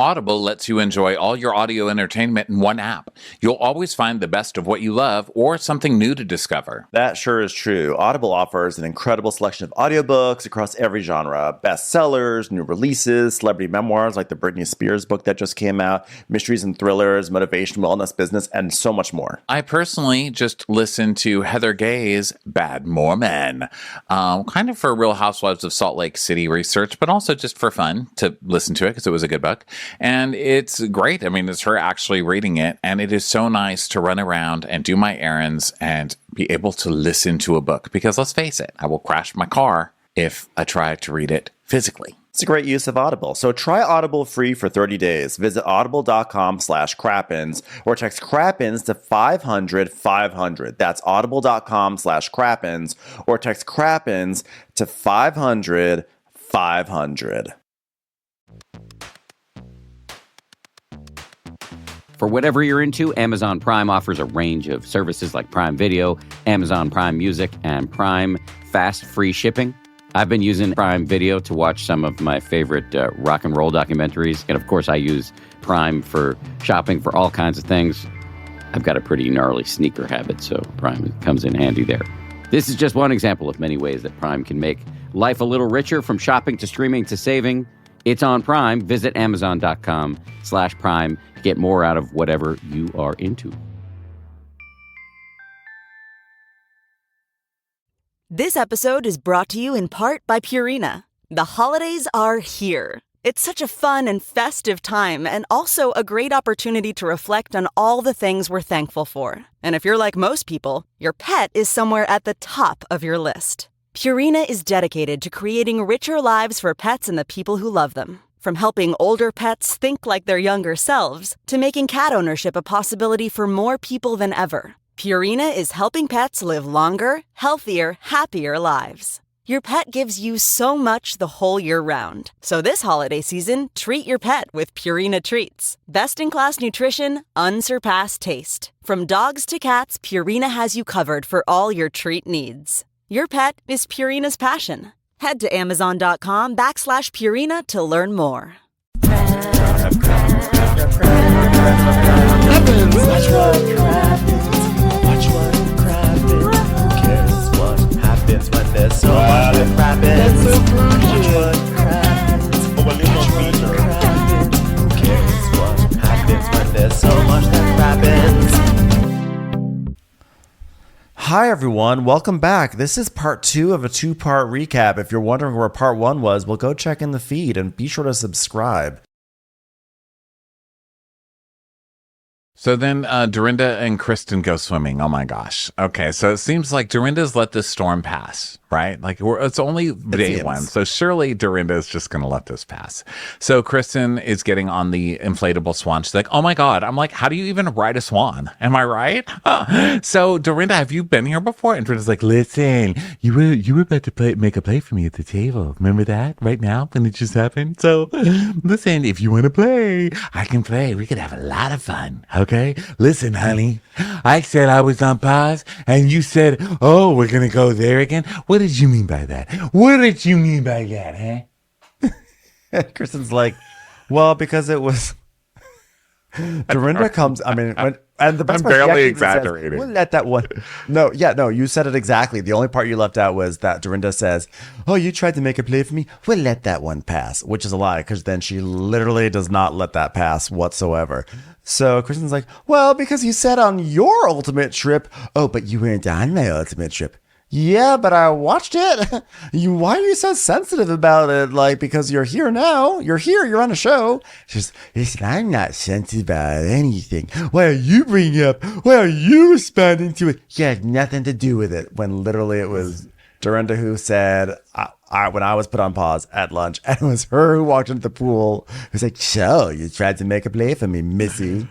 Audible lets you enjoy all your audio entertainment in one app. You'll always find the best of what you love or something new to discover. That sure is true. Audible offers an incredible selection of audiobooks across every genre. Bestsellers, new releases, celebrity memoirs like the Britney Spears book that just came out, mysteries and thrillers, motivation, wellness, business, and so much more. I personally just listened to Heather Gay's Bad Mormon, kind of for Real Housewives of Salt Lake City research, but also just for fun to listen to it because it was a good book. And it's great. I mean, it's her actually reading it. And it is so nice to run around and do my errands and be able to listen to a book. Because let's face it, I will crash my car if I try to read it physically. It's a great use of Audible. So try Audible free for 30 days. Visit audible.com/crappins or text crappins to 500-500. That's audible.com/crappins or text crappins to 500-500. For whatever you're into, Amazon Prime offers a range of services like Prime Video, Amazon Prime Music, and Prime Fast Free Shipping. I've been using Prime Video to watch some of my favorite rock and roll documentaries. And of course, I use Prime for shopping for all kinds of things. I've got a pretty gnarly sneaker habit, so Prime comes in handy there. This is just one example of many ways that Prime can make life a little richer, from shopping to streaming to saving. It's on Prime. Visit Amazon.com/Prime. Get more out of whatever you are into. This episode is brought to you in part by Purina. The holidays are here. It's such a fun and festive time, and also a great opportunity to reflect on all the things we're thankful for. And if you're like most people, your pet is somewhere at the top of your list. Purina is dedicated to creating richer lives for pets and the people who love them. From helping older pets think like their younger selves, to making cat ownership a possibility for more people than ever, Purina is helping pets live longer, healthier, happier lives. Your pet gives you so much the whole year round. So this holiday season, treat your pet with Purina Treats. Best-in-class nutrition, unsurpassed taste. From dogs to cats, Purina has you covered for all your treat needs. Your pet is Purina's passion. Head to Amazon.com/Purina to learn more. Watch what happens. Who cares what happens when there's so much that happens? Watch what happens. Watch what happens. Who cares what happens when there's so much that happens? Hi everyone, welcome back. This is part 2 of a 2-part recap. If you're wondering where part 1 was, well, go check in the feed and be sure to subscribe. So then Dorinda and Kristen go swimming. Oh my gosh. Okay, so it seems like Dorinda's let this storm pass, right? Like it's only day one. So surely Dorinda is just going to let this pass. So Kristen is getting on the inflatable swan. She's like, oh my God. I'm like, how do you even ride a swan? Am I right? So Dorinda, have you been here before? And Dorinda's like, listen, you were about to make a play for me at the table. Remember that right now when it just happened? So listen, if you want to play, I can play. We could have a lot of fun. Okay? Listen, honey, I said I was on pause and you said, oh, we're going to go there again. What did you mean by that? What did you mean by that, huh? Kristen's like, well, because it was... Dorinda comes, I mean, and the best I'm part, barely exaggerating. Says, we'll let that one. No, you said it exactly. The only part you left out was that Dorinda says, oh, you tried to make a play for me? We'll let that one pass, which is a lie, because then she literally does not let that pass whatsoever. So Kristen's like, well, because you said on your ultimate trip, oh, but you weren't on my ultimate trip. Yeah, but I watched it. Why are you so sensitive about it? Like, because you're here now. You're here. You're on a show. She's, listen, I'm not sensitive about anything. Why are you bringing it up? Why are you responding to it? You had nothing to do with it. When literally it was Dorinda who said, when I was put on pause at lunch, and it was her who walked into the pool, who's like, so you tried to make a play for me, Missy.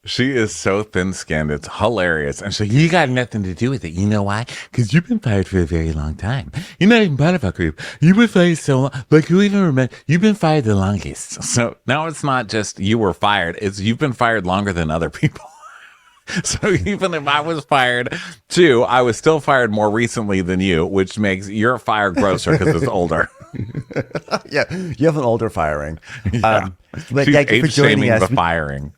She is so thin-skinned. It's hilarious. And so you got nothing to do with it. You know why? Because you've been fired for a very long time. You're not even part of our group. You've been fired so long. Like, who even remember? You've been fired the longest. So now it's not just you were fired. It's you've been fired longer than other people. So even if I was fired too, I was still fired more recently than you, which makes your fire grosser because it's older. Yeah, you have an older firing. Yeah. But She's thank you for joining age-shaming us. the firing.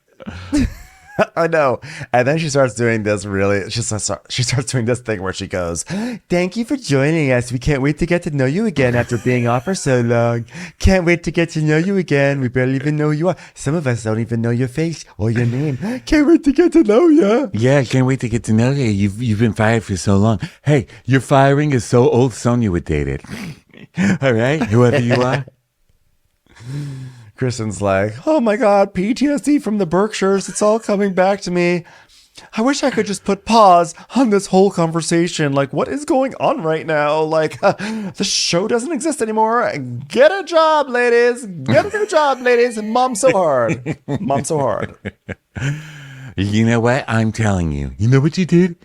I know. And then she starts doing this she starts doing this thing where she goes, thank you for joining us. We can't wait to get to know you again after being off for so long. Can't wait to get to know you again. We barely even know who you are. Some of us don't even know your face or your name. Can't wait to get to know you. Yeah, can't wait to get to know you. You've been fired for so long. Hey, your firing is so old Sonia would date it. All right, whoever you are. Kristen's like, oh my God, PTSD from the Berkshires. It's all coming back to me. I wish I could just put pause on this whole conversation. Like, what is going on right now? Like, the show doesn't exist anymore. Get a job, ladies. Get a new job, ladies. Mom's so hard. Mom's so hard. You know what? I'm telling you. You know what you did?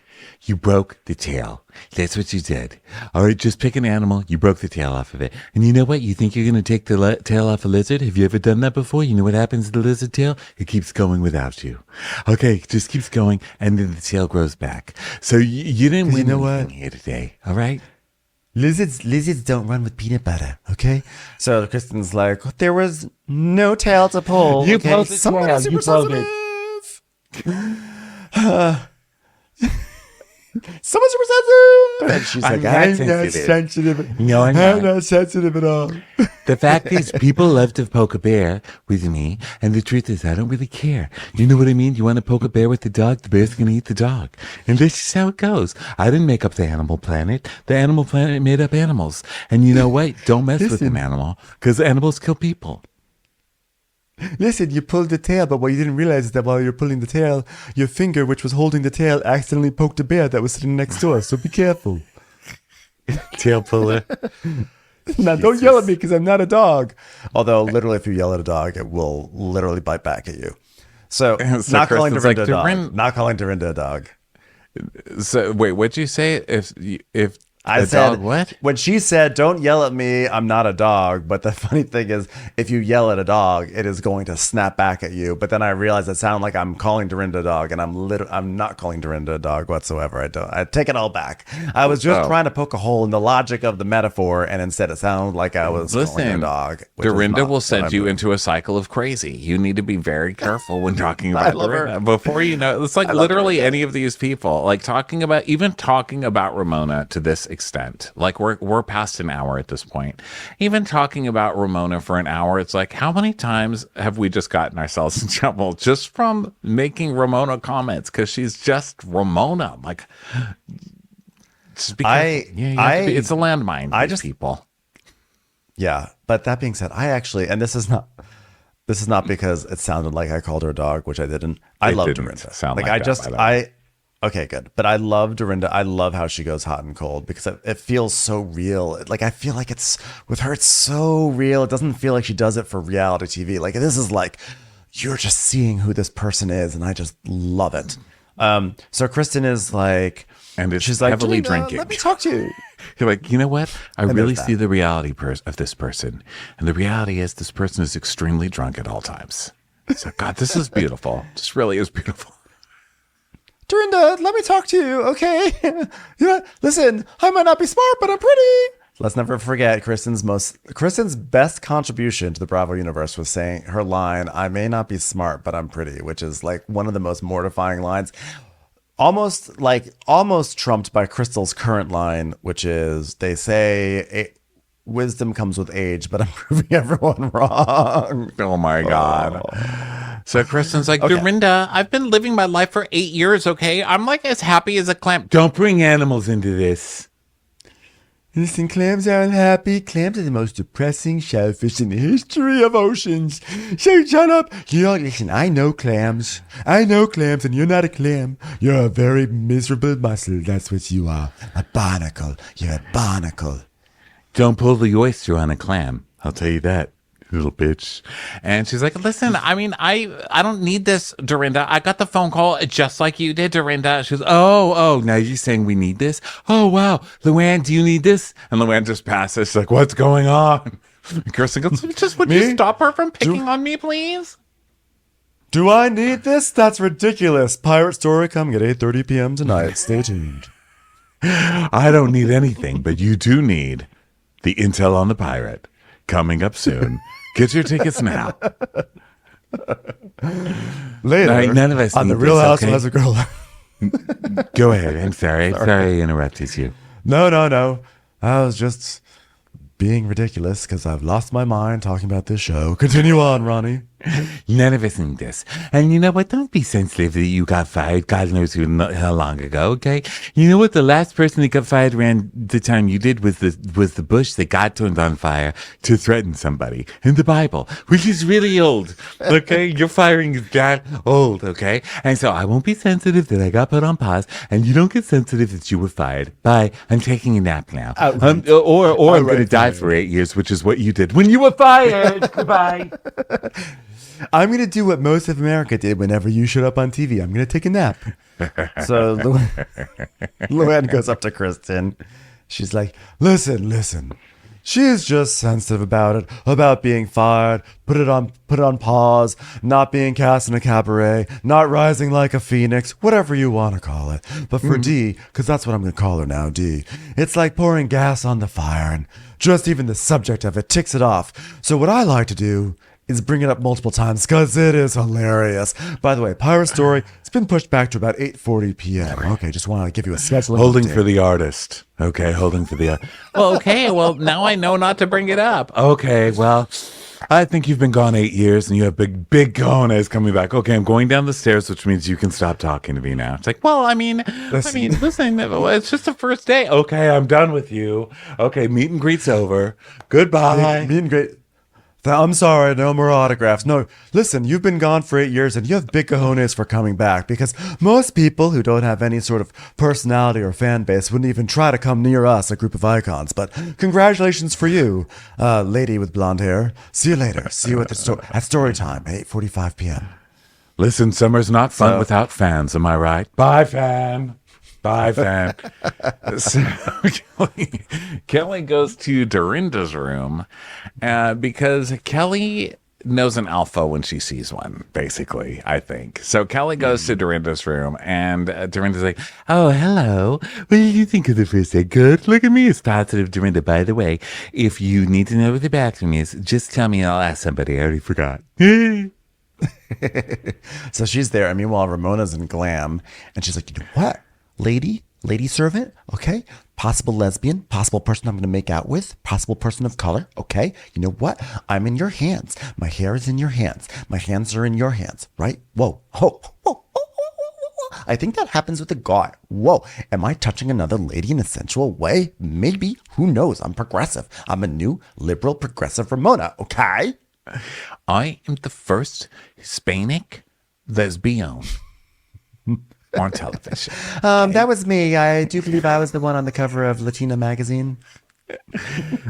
You broke the tail. That's what you did. All right, just pick an animal. You broke the tail off of it. And you know what? You think you're going to take the tail off a lizard? Have you ever done that before? You know what happens to the lizard tail? It keeps going without you. Okay, it just keeps going, and then the tail grows back. So you didn't win anything here today, all right? Lizards don't run with peanut butter, okay? So Kristen's like, there was no tail to pull. You okay? pulled the Someone tail. is super You pulled sensitive. Someone's super sensitive. And she's like, I'm not sensitive. No, I'm not sensitive at all. The fact is, people love to poke a bear with me, and the truth is, I don't really care. You know what I mean? You want to poke a bear with the dog, the bear's going to eat the dog. And this is how it goes. I didn't make up the animal planet. The animal planet made up animals. And you know what? Don't mess with an animal, because animals kill people. Listen, you pulled the tail, but what you didn't realize is that while you're pulling the tail, your finger, which was holding the tail, accidentally poked a bear that was sitting next door. So be careful. Tail puller. Now, don't yell at me because I'm not a dog. Although, literally, if you yell at a dog, it will literally bite back at you. So not calling Dorinda a dog. Not calling Dorinda a dog. So, wait, what'd you say? If I said, dog, what? When she said, don't yell at me, I'm not a dog. But the funny thing is, if you yell at a dog, it is going to snap back at you. But then I realized it sounded like I'm calling Dorinda a dog, and I'm not calling Dorinda a dog whatsoever. I take it all back. I was just trying to poke a hole in the logic of the metaphor, and instead it sounded like I was calling a dog. Dorinda will send you into a cycle of crazy. You need to be very careful when talking about Dorinda. Before you know, it's like literally any of these people, like talking about Ramona to this extent. Like we're past an hour at this point. Even talking about Ramona for an hour, it's like, how many times have we just gotten ourselves in trouble just from making Ramona comments? Because she's just Ramona. Like, just because, it's a landmine. People. Yeah, but that being said, I actually, and this is not because it sounded like I called her a dog, which I didn't. I love Dorinda. Okay, good. But I love Dorinda. I love how she goes hot and cold because it feels so real. Like, I feel like it's, with her, it's so real. It doesn't feel like she does it for reality TV. Like, this is like, you're just seeing who this person is, and I just love it. So Kristen is like, and she's like, heavily drinking. Let me talk to you. You're like, you know what? I really see the reality of this person. And the reality is this person is extremely drunk at all times. So, God, this is beautiful. This really is beautiful. Dorinda, let me talk to you, okay? Yeah, listen, I might not be smart, but I'm pretty. Let's never forget Kristen's best contribution to the Bravo universe was saying her line, I may not be smart, but I'm pretty, which is like one of the most mortifying lines. Almost trumped by Crystal's current line, which is, they say wisdom comes with age, but I'm proving everyone wrong. Oh my God. So Kristen's like, okay. Dorinda, I've been living my life for 8 years, okay? I'm like as happy as a clam. Don't bring animals into this. Listen, clams are unhappy. Clams are the most depressing shellfish in the history of oceans. So shut up. Listen, I know clams, and you're not a clam. You're a very miserable mussel. That's what you are. A barnacle. You're a barnacle. Don't pull the oyster on a clam. I'll tell you that, little bitch. And she's like, listen, I mean, I don't need this, Dorinda. I got the phone call just like you did, Dorinda. She goes, oh, now you're saying we need this? Oh, wow. Luann, do you need this? And Luann just passes. She's like, what's going on? And Kirsten goes, would you stop her from picking on me, please? Do I need this? That's ridiculous. Pirate Story coming at 8:30 p.m. tonight. Stay tuned. I don't need anything, but you do need The intel on the pirate. Coming up soon. Get your tickets now. Later, Right, none of us on need the Real this, Housewives of Girl. Go ahead. I'm sorry. Sorry I interrupted you. No. I was just being ridiculous because I've lost my mind talking about this show. Continue on, Ronnie. None of us need this. And you know what? Don't be sensitive that you got fired. God knows how long ago, okay? You know what? The last person that got fired around the time you did was the bush that God turned on fire to threaten somebody in the Bible, which is really old, okay? Your firing is that old, okay? And so I won't be sensitive that I got put on pause, and you don't get sensitive that you were fired. Bye. I'm taking a nap now. Or I'm going to die for 8 years, which is what you did when you were fired. Goodbye. I'm going to do what most of America did whenever you showed up on TV. I'm going to take a nap. So Luann goes up to Kristen. She's like, listen. She's just sensitive about it, about being fired, put it on pause, not being cast in a cabaret, not rising like a phoenix, whatever you want to call it. But for D, because that's what I'm going to call her now, D, it's like pouring gas on the fire, and just even the subject of it ticks it off. So what I like to do is bring it up multiple times because it is hilarious. By the way, Pirate Story, it's been pushed back to about 8:40 p.m. Okay, just want to give you a scheduling Holding update. for the artist. Okay, holding for the Well, okay, well, now I know not to bring it up. Okay, well, I think you've been gone 8 years and you have big cojones coming back. Okay, I'm going down the stairs, which means you can stop talking to me now. It's like, well, listen, it's just the first day. Okay, I'm done with you. Okay, meet and greet's over. Goodbye. Meet and greet. I'm sorry, no more autographs. No, listen, you've been gone for 8 years and you have big cojones for coming back because most people who don't have any sort of personality or fan base wouldn't even try to come near us, a group of icons. But congratulations for you, lady with blonde hair. See you later. See you at story time, 8:45 p.m. Listen, summer's not fun without fans, am I right? Bye, fan. Bye, fan. So Kelly goes to Dorinda's room because Kelly knows an alpha when she sees one, basically, I think. So Kelly goes to Dorinda's room, and Dorinda's like, oh, hello. What did you think of the first day? Good. Look at me. It's positive, Dorinda. By the way, if you need to know where the bathroom is, just tell me and I'll ask somebody. I already forgot. So she's there, and meanwhile, Ramona's in glam, and she's like, you know what? Lady servant, okay? Possible lesbian, possible person I'm going to make out with, possible person of color, okay? You know what? I'm in your hands. My hair is in your hands. My hands are in your hands, right? Whoa. I think that happens with a guy. Whoa. Am I touching another lady in a sensual way? Maybe. Who knows? I'm progressive. I'm a new liberal progressive Ramona, okay? I am the first Hispanic lesbian on television. That was me. I do believe I was the one on the cover of Latina magazine.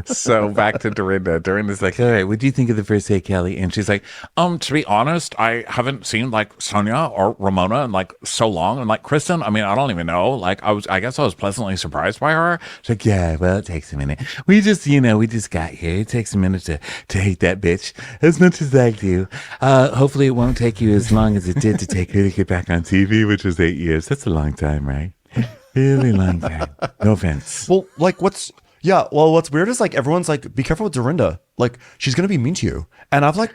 So back to Dorinda. Dorinda's like, all right, what do you think of the first day, Kelly? And she's like, to be honest, I haven't seen like Sonia or Ramona in like so long. And like Kristen, I mean, I don't even know. Like I guess I was pleasantly surprised by her. She's like, yeah, well, it takes a minute. We just got here. It takes a minute to hate that bitch as much as I do. Hopefully it won't take you as long as it did to take her to get back on TV, which was 8 years. That's a long time, right? Really long time. No offense. Well, like what's weird is like everyone's like, be careful with Dorinda. Like she's gonna be mean to you. And I'm like,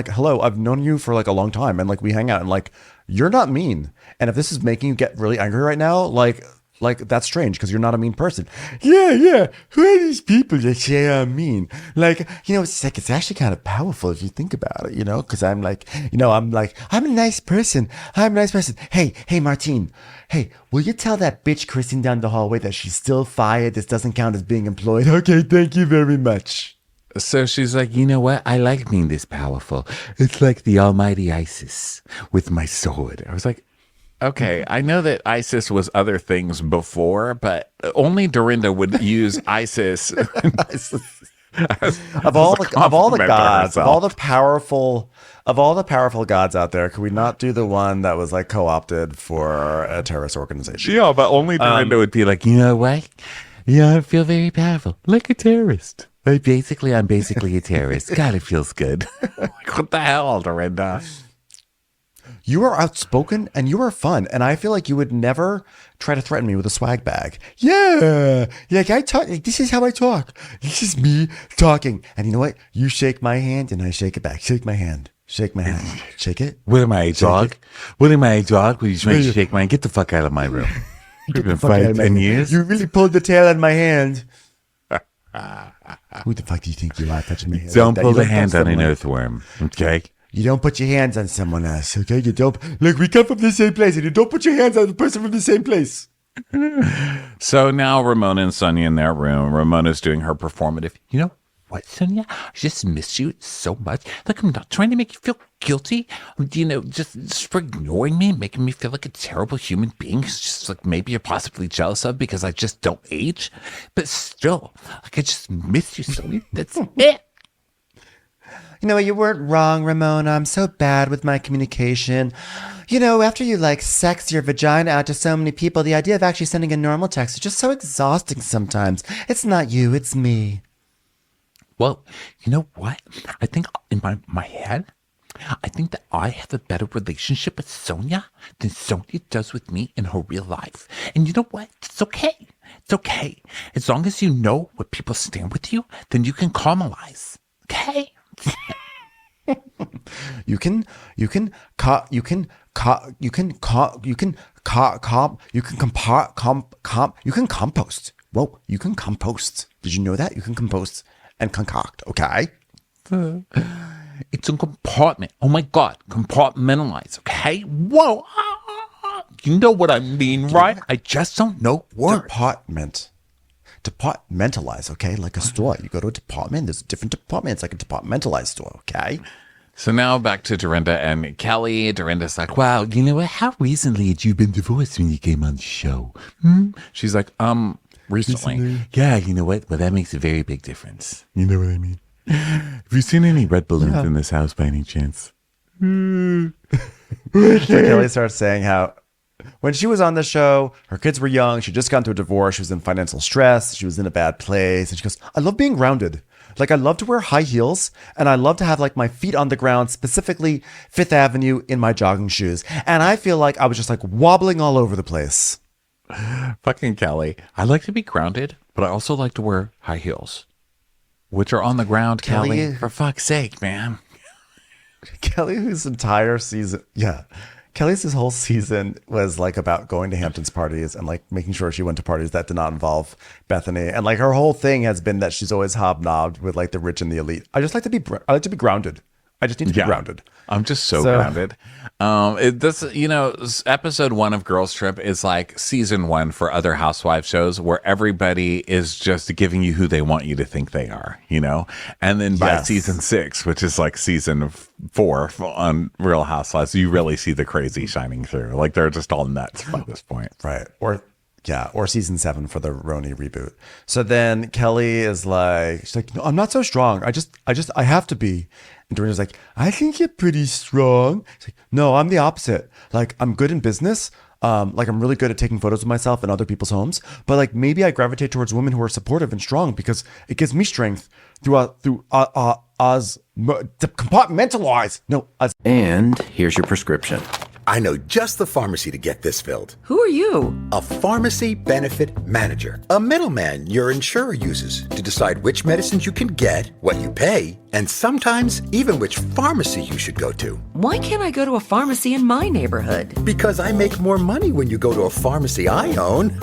hello, I've known you for like a long time, and like we hang out, and like you're not mean. And if this is making you get really angry right now, like that's strange because you're not a mean person. Yeah. Who are these people that say I'm mean? Like, it's actually kind of powerful if you think about it, because I'm like, I'm a nice person. Hey, Martine. Hey, will you tell that bitch Kristen down the hallway that she's still fired? This doesn't count as being employed. Okay, thank you very much. So she's like, you know what? I like being this powerful. It's like the almighty Isis with my sword. I was like, okay, I know that Isis was other things before, but only Dorinda would use Isis. Of all the gods, of all the powerful gods out there, could we not do the one that was like co-opted for a terrorist organization? Yeah, but only Dorinda would be like, you know what? Yeah, I feel very powerful, like a terrorist. I'm basically a terrorist. God, it feels good. Like, what the hell, Dorinda? You are outspoken and you are fun. And I feel like you would never try to threaten me with a swag bag. Yeah. Like I talk, like, this is how I talk. This is me talking. And you know what? You shake my hand and I shake it back. Shake my hand. Shake my hand. Shake it. What am I, a dog? What am I, a dog? Will you try to shake my hand? Get the fuck out of my room. We've been fighting 10 years. You really pulled the tail on my hand. Who the fuck do you think you are touching my hand? Don't pull the hand on an earthworm, okay? You don't put your hands on someone else, okay? You don't. Look, we come from the same place, and you don't put your hands on the person from the same place. So now Ramona and Sonia in their room. Ramona's doing her performative. You know what, Sonia? I just miss you so much. Like, I'm not trying to make you feel guilty. You know, just for ignoring me, making me feel like a terrible human being. It's just like maybe you're possibly jealous of because I just don't age. But still, like, I just miss you, Sonia. That's it. You know, you weren't wrong, Ramona. I'm so bad with my communication. You know, after you like sex your vagina out to so many people, the idea of actually sending a normal text is just so exhausting sometimes. It's not you, it's me. Well, you know what? I think in my head, I think that I have a better relationship with Sonia than Sonia does with me in her real life. And you know what? It's okay. It's okay. As long as you know where people stand with you, then you can caramelize. Okay? You can compost. Whoa, you can compost. Did you know that? You can compost and concoct, okay? It's a compartment. Oh my God. Compartmentalize, okay? Whoa. You know what I mean, right? I just don't know words. Departmentalize, okay? Like a store. You go to a department, there's different departments, like a departmentalized store, okay? So now back to Dorinda and Kelly. Dorinda's like, wow, you know what? How recently had you been divorced when you came on the show? She's like, recently. Yeah, you know what? Well, that makes a very big difference. You know what I mean? Have you seen any red balloons in this house by any chance? So Kelly starts saying how when she was on the show, her kids were young. She just got into a divorce. She was in financial stress. She was in a bad place. And she goes, I love being grounded. Like, I love to wear high heels. And I love to have, like, my feet on the ground, specifically Fifth Avenue in my jogging shoes. And I feel like I was just, like, wobbling all over the place. Fucking Kelly. I like to be grounded, but I also like to wear high heels, which are on the ground, Kelly. For fuck's sake, man. Kelly, whose entire season... Yeah. Kelly's this whole season was like about going to Hamptons parties and like making sure she went to parties that did not involve Bethany. And like her whole thing has been that she's always hobnobbed with like the rich and the elite. I like to be grounded. I just need to be grounded. I'm just so grounded. Episode 1 of Girls Trip is like season 1 for other housewife shows where everybody is just giving you who they want you to think they are, you know? And then by season 6, which is like season 4 on Real Housewives, you really see the crazy shining through. Like they're just all nuts by this point. Right. Or season 7 for the RHONY reboot. So then Kelly is like, she's like, no, I'm not so strong. I have to be. And Dorinda's like, I think you're pretty strong. She's like, no, I'm the opposite. Like, I'm good in business. Like, I'm really good at taking photos of myself in other people's homes. But like, maybe I gravitate towards women who are supportive and strong because it gives me strength compartmentalize. And here's your prescription. I know just the pharmacy to get this filled. Who are you? A pharmacy benefit manager. A middleman your insurer uses to decide which medicines you can get, what you pay, and sometimes even which pharmacy you should go to. Why can't I go to a pharmacy in my neighborhood? Because I make more money when you go to a pharmacy I own.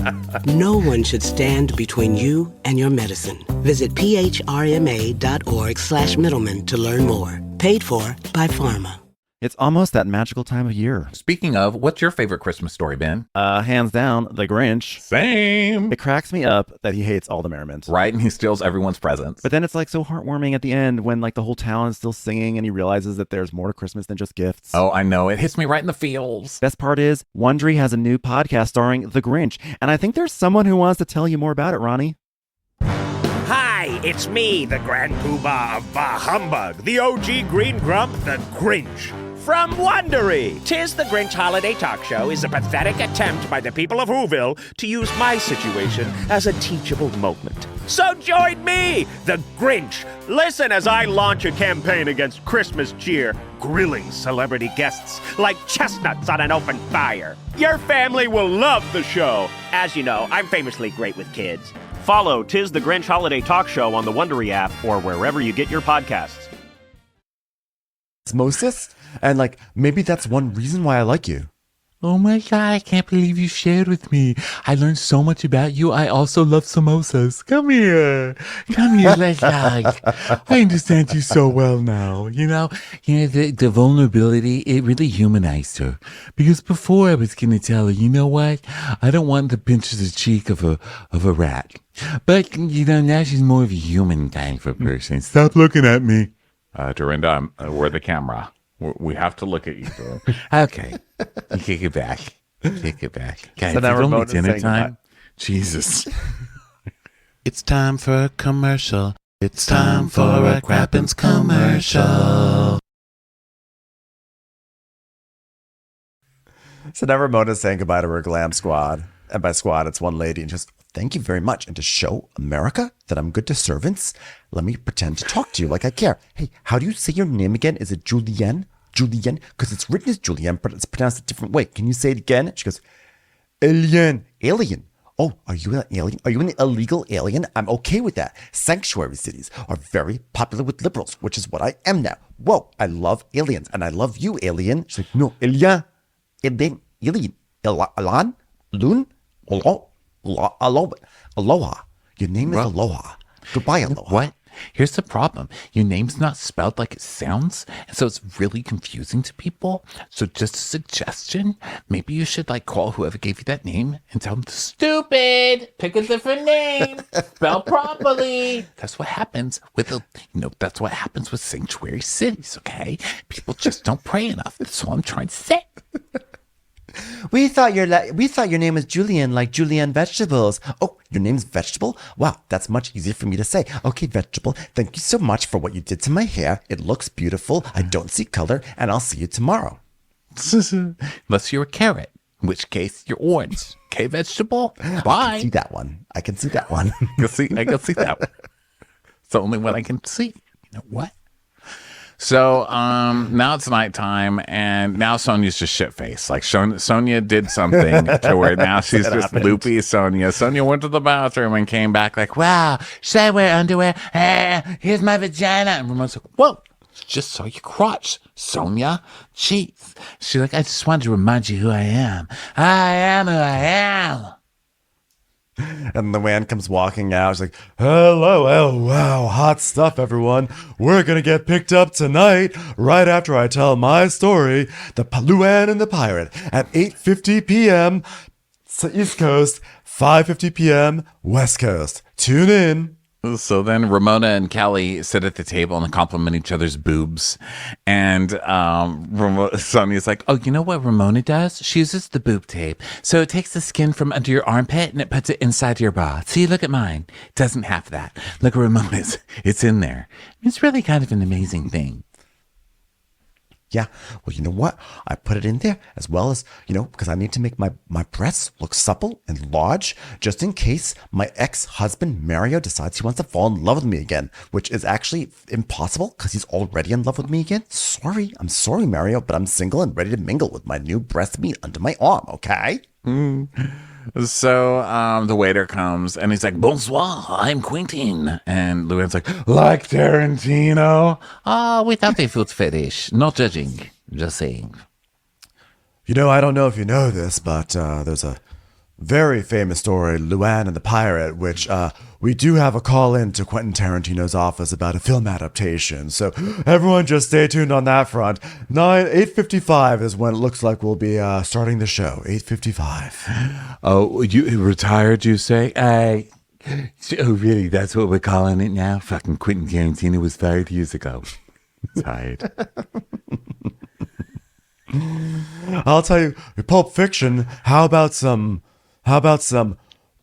No one should stand between you and your medicine. Visit phrma.org/middleman to learn more. Paid for by Pharma. It's almost that magical time of year. Speaking of, what's your favorite Christmas story, Ben? Hands down, the Grinch. Same. It cracks me up that he hates all the merriment. Right, and he steals everyone's presents. But then it's like so heartwarming at the end when like the whole town is still singing and he realizes that there's more to Christmas than just gifts. Oh, I know. It hits me right in the feels. Best part is, Wondery has a new podcast starring the Grinch. And I think there's someone who wants to tell you more about it, Ronnie. Hi, it's me, the Grand Poobah of Bah Humbug, the OG Green Grump, the Grinch. From Wondery, 'Tis the Grinch Holiday Talk Show is a pathetic attempt by the people of Whoville to use my situation as a teachable moment. So join me, the Grinch. Listen as I launch a campaign against Christmas cheer, grilling celebrity guests like chestnuts on an open fire. Your family will love the show. As you know, I'm famously great with kids. Follow Tis the Grinch Holiday Talk Show on the Wondery app or wherever you get your podcasts. Osmosis, and like maybe that's one reason why I like you. Oh my God, I can't believe you shared with me. I learned so much about you. I also love samosas. Come here. Let's hug. I understand you so well now. The vulnerability, it really humanized her. Because before I was going to tell her, you know what? I don't want to pinch the cheek of a rat. But, now she's more of a human kind of a person. Stop looking at me. Dorinda, we're the camera. We have to look at you, bro. Okay. You kick it back. Guys, So now it's only Ramona's dinner saying time. Jesus. It's time for a commercial. It's time for a Crappens commercial. So now Ramona's saying goodbye to her glam squad. And by squad, it's one lady. And just, thank you very much. And to show America that I'm good to servants, let me pretend to talk to you like I care. Hey, how do you say your name again? Is it Julienne? Julienne? Because it's written as Julienne, but it's pronounced a different way. Can you say it again? She goes, Alien. Alien. Oh, are you an alien? Are you an illegal alien? I'm okay with that. Sanctuary cities are very popular with liberals, which is what I am now. Whoa, I love aliens. And I love you, alien. She's like, no, alien. Alien. Alan? Loon? Aloha. Your name is Aloha. Goodbye, Aloha. What? Here's the problem. Your name's not spelled like it sounds, and so it's really confusing to people. So just a suggestion, maybe you should call whoever gave you that name and tell them, stupid, pick a different name, spell properly. That's what happens with that's what happens with sanctuary cities, okay? People just don't pray enough. That's all I'm trying to say. We thought your name was Julian, like Julienne Vegetables. Oh, your name's Vegetable? Wow, that's much easier for me to say. Okay, Vegetable, thank you so much for what you did to my hair. It looks beautiful. I don't see color, and I'll see you tomorrow. Unless you're a carrot, in which case you're orange. Okay, Vegetable? Bye. I can see that one. I can see that one. I can see that one. It's the only one I can see. You know what? So now it's nighttime, and now Sonia's just shit-faced. Sonia did something to where now she's just loopy Sonia. Sonia went to the bathroom and came back wow, should I wear underwear? Here's my vagina. And Ramona's like, whoa, just saw your crotch, Sonia. Jeez. She's like, I just wanted to remind you who I am. I am who I am. And Luan comes walking out. She's like, hello, oh, wow, hot stuff, everyone. We're going to get picked up tonight, right after I tell my story, the Luan and the Pirate, at 8:50 p.m. East Coast, 5:50 p.m. West Coast. Tune in. So then Ramona and Kelly sit at the table and compliment each other's boobs. And Sonia's like, oh, you know what Ramona does? She uses the boob tape. So it takes the skin from under your armpit and it puts it inside your bra. See, look at mine. It doesn't have that. Look at Ramona's. It's in there. It's really kind of an amazing thing. Yeah, well, you know what? I put it in there as well as, because I need to make my breasts look supple and large, just in case my ex-husband, Mario, decides he wants to fall in love with me again, which is actually impossible because he's already in love with me again. I'm sorry, Mario, but I'm single and ready to mingle with my new breast meat under my arm, okay? So the waiter comes and he's like, bonsoir, I'm Quentin. And Luan's like Tarantino? Without a food fetish. Not judging, just saying. I don't know if you know this, but there's a very famous story, Luan and the Pirate, which we do have a call in to Quentin Tarantino's office about a film adaptation. So everyone just stay tuned on that front. 8:55 is when it looks like we'll be starting the show. 8:55. Oh, you retired, you say? Oh, really? That's what we're calling it now? Fucking Quentin Tarantino was fired years ago. Tired. I'll tell you, Pulp Fiction, how about some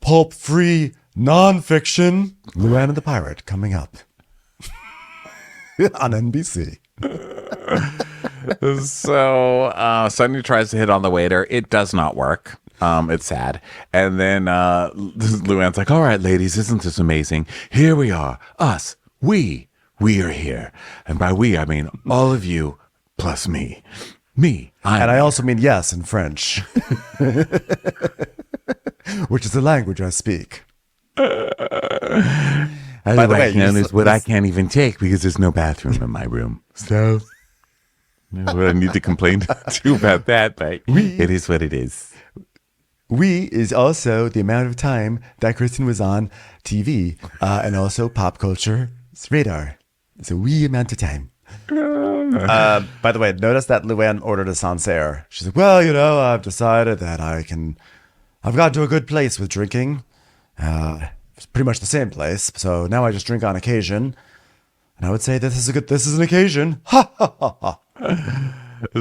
pulp-free non-fiction? Luan and the Pirate coming up on NBC. So Sonia tries to hit on the waiter. It does not work. It's sad. And then Luann's like, all right, ladies, isn't this amazing? Here we are, us, we are here. And by we, I mean all of you plus me. Me. I also mean yes in French, which is the language I speak. By the way, known as what I can't even take because there's no bathroom in my room. So I need to complain to you about that, but it is what it is. We is also the amount of time that Kristen was on TV and also pop culture's radar. It's a wee amount of time. By the way, notice that Luan ordered a Sancerre. She's like, well, I've decided that I've got to a good place with drinking. It's pretty much the same place. So now I just drink on occasion. And I would say this is an occasion. Ha ha ha ha.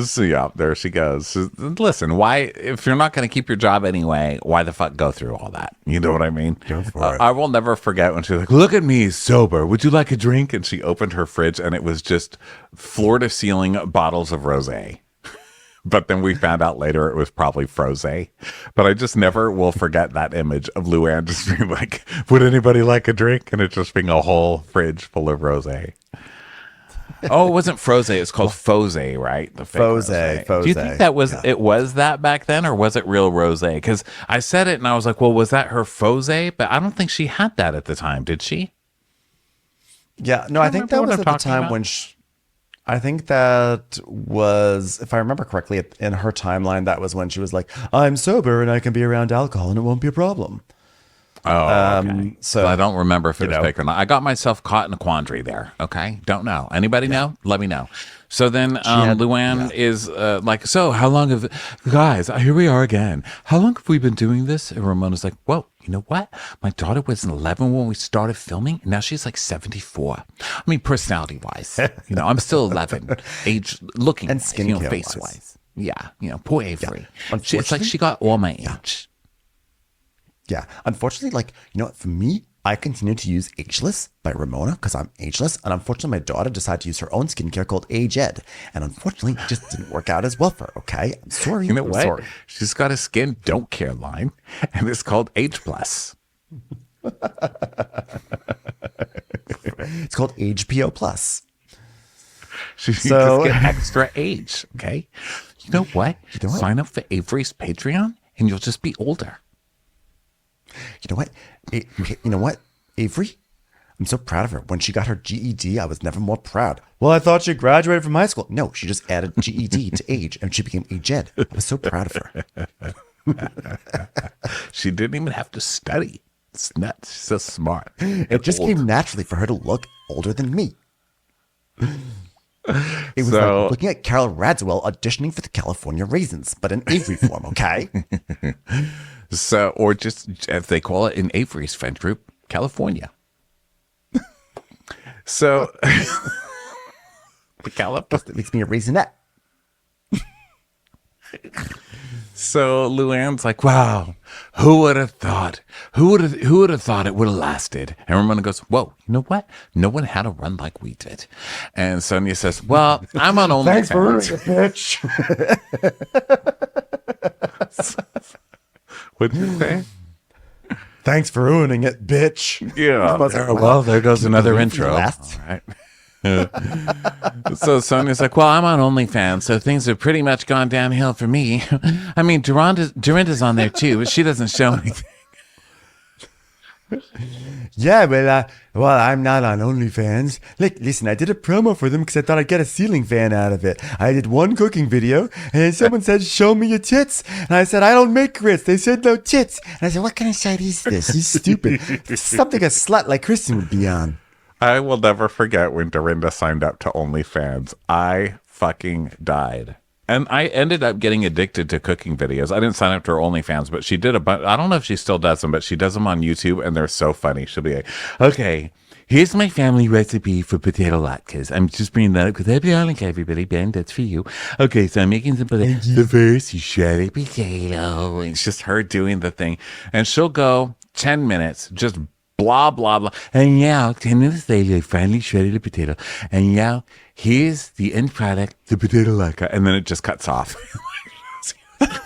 So yeah, there she goes. Listen, why, if you're not going to keep your job anyway, why the fuck go through all that? You know what I mean? Go for it. I will never forget when she was like, look at me, sober. Would you like a drink? And she opened her fridge and it was just floor to ceiling bottles of rosé. But then we found out later it was probably frosé. But I just never will forget that image of Luann just being like, would anybody like a drink? And it just being a whole fridge full of rosé. Oh, it wasn't frosé. It's called fosé, right? The Fosé. Do you think that was it was that back then, or was it real rosé? Because I said it and I was like, well, was that her fosé? But I don't think she had that at the time, did she? Yeah, no, I think that was at the time when I think that was, if I remember correctly, in her timeline, that was when she was like, I'm sober and I can be around alcohol and it won't be a problem. Oh, okay. So I don't remember if it was fake or not. I got myself caught in a quandary there. Okay. Don't know. Anybody know? Let me know. So then Luann is like, so how long have, guys, here we are again. How long have we been doing this? And Ramona's like, whoa, you know what? My daughter was 11 when we started filming. And now she's like 74. I mean, personality wise, I'm still 11, age looking, and skin face wise. Yeah. Poor Averys. Yeah. It's like she got all my age. Yeah. Unfortunately, for me, I continue to use Ageless by Ramona because I'm ageless. And unfortunately, my daughter decided to use her own skincare called Aged. And unfortunately, it just didn't work out as well for her. Okay. I'm sorry. You know what? Sorry. She's got a skin don't care line. And it's called Age Plus. It's called HPO Plus. She just get extra age. Okay. You know what? Sign up for Averys Patreon and you'll just be older. You know what? Avery? I'm so proud of her. When she got her GED, I was never more proud. Well, I thought she graduated from high school. No, she just added GED to age and she became Aged. I was so proud of her. She didn't even have to study. It's nuts. She's so smart. It just came naturally for her to look older than me. It was like looking at Carol Radswell auditioning for the California Raisins, but in Avery form, okay? So, or just as they call it in Averys friend group, California. So, the California. It makes me a raisinette. So Luann's like, wow, who would have thought? Who would have thought it would have lasted? And Ramona goes, whoa, you know what? No one had a run like we did. And Sonia says, well, I'm on OnlyFans. Thanks for ruining it, bitch. What'd you say? Thanks for ruining it, bitch. Yeah. Well, there goes another intro. All right. So Sonia's like, well, I'm on OnlyFans, so things have pretty much gone downhill for me. I mean, Dorinda's on there too, but she doesn't show anything. Yeah, well, I'm not on OnlyFans. Listen, I did a promo for them because I thought I'd get a ceiling fan out of it. I did one cooking video, and then someone said, show me your tits. And I said, I don't make grits. They said, no tits. And I said, what kind of site is this? He's stupid. Something a slut like Kristen would be on. I will never forget when Dorinda signed up to OnlyFans. I fucking died. And I ended up getting addicted to cooking videos. I didn't sign up to her OnlyFans, but she did a bunch. I don't know if she still does them, but she does them on YouTube, and they're so funny. She'll be like, okay, here's my family recipe for potato latkes. I'm just bringing that up because I'll be honest, everybody. Ben, that's for you. Okay, so I'm making some potato. The first, you shred a potato. And it's just her doing the thing. And she'll go 10 minutes, just blah, blah, blah. And yeah, 10 minutes later, I finally shredded a potato. And yeah, here's the end product, the potato latke. And then it just cuts off.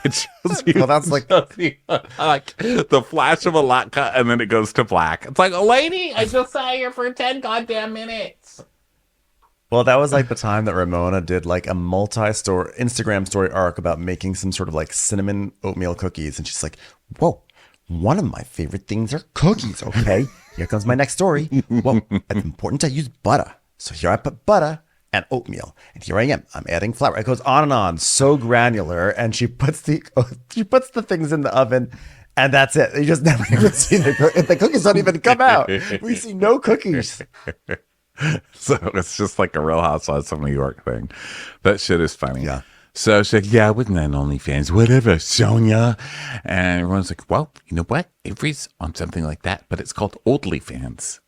It shows you, Well, that's like the flash of a latke, and then it goes to black. It's like, lady, I just sat here for 10 goddamn minutes. Well, that was like the time that Ramona did like a multi-story Instagram story arc about making some sort of like cinnamon oatmeal cookies. And she's like, whoa, one of my favorite things are cookies. Okay, here comes my next story. Whoa, it's important to use butter. So here I put butter and oatmeal. And here I am. I'm adding flour. It goes on and on. So granular. And she puts the things in the oven. And that's it. You just never even see the cookies don't even come out. We see no cookies. So it's just like a Real Housewives of New York thing. That shit is funny. Yeah. So she's like, yeah, wasn't that OnlyFans? Whatever, Sonia. And everyone's like, well, you know what? Averys on something like that, but it's called OnlyFans.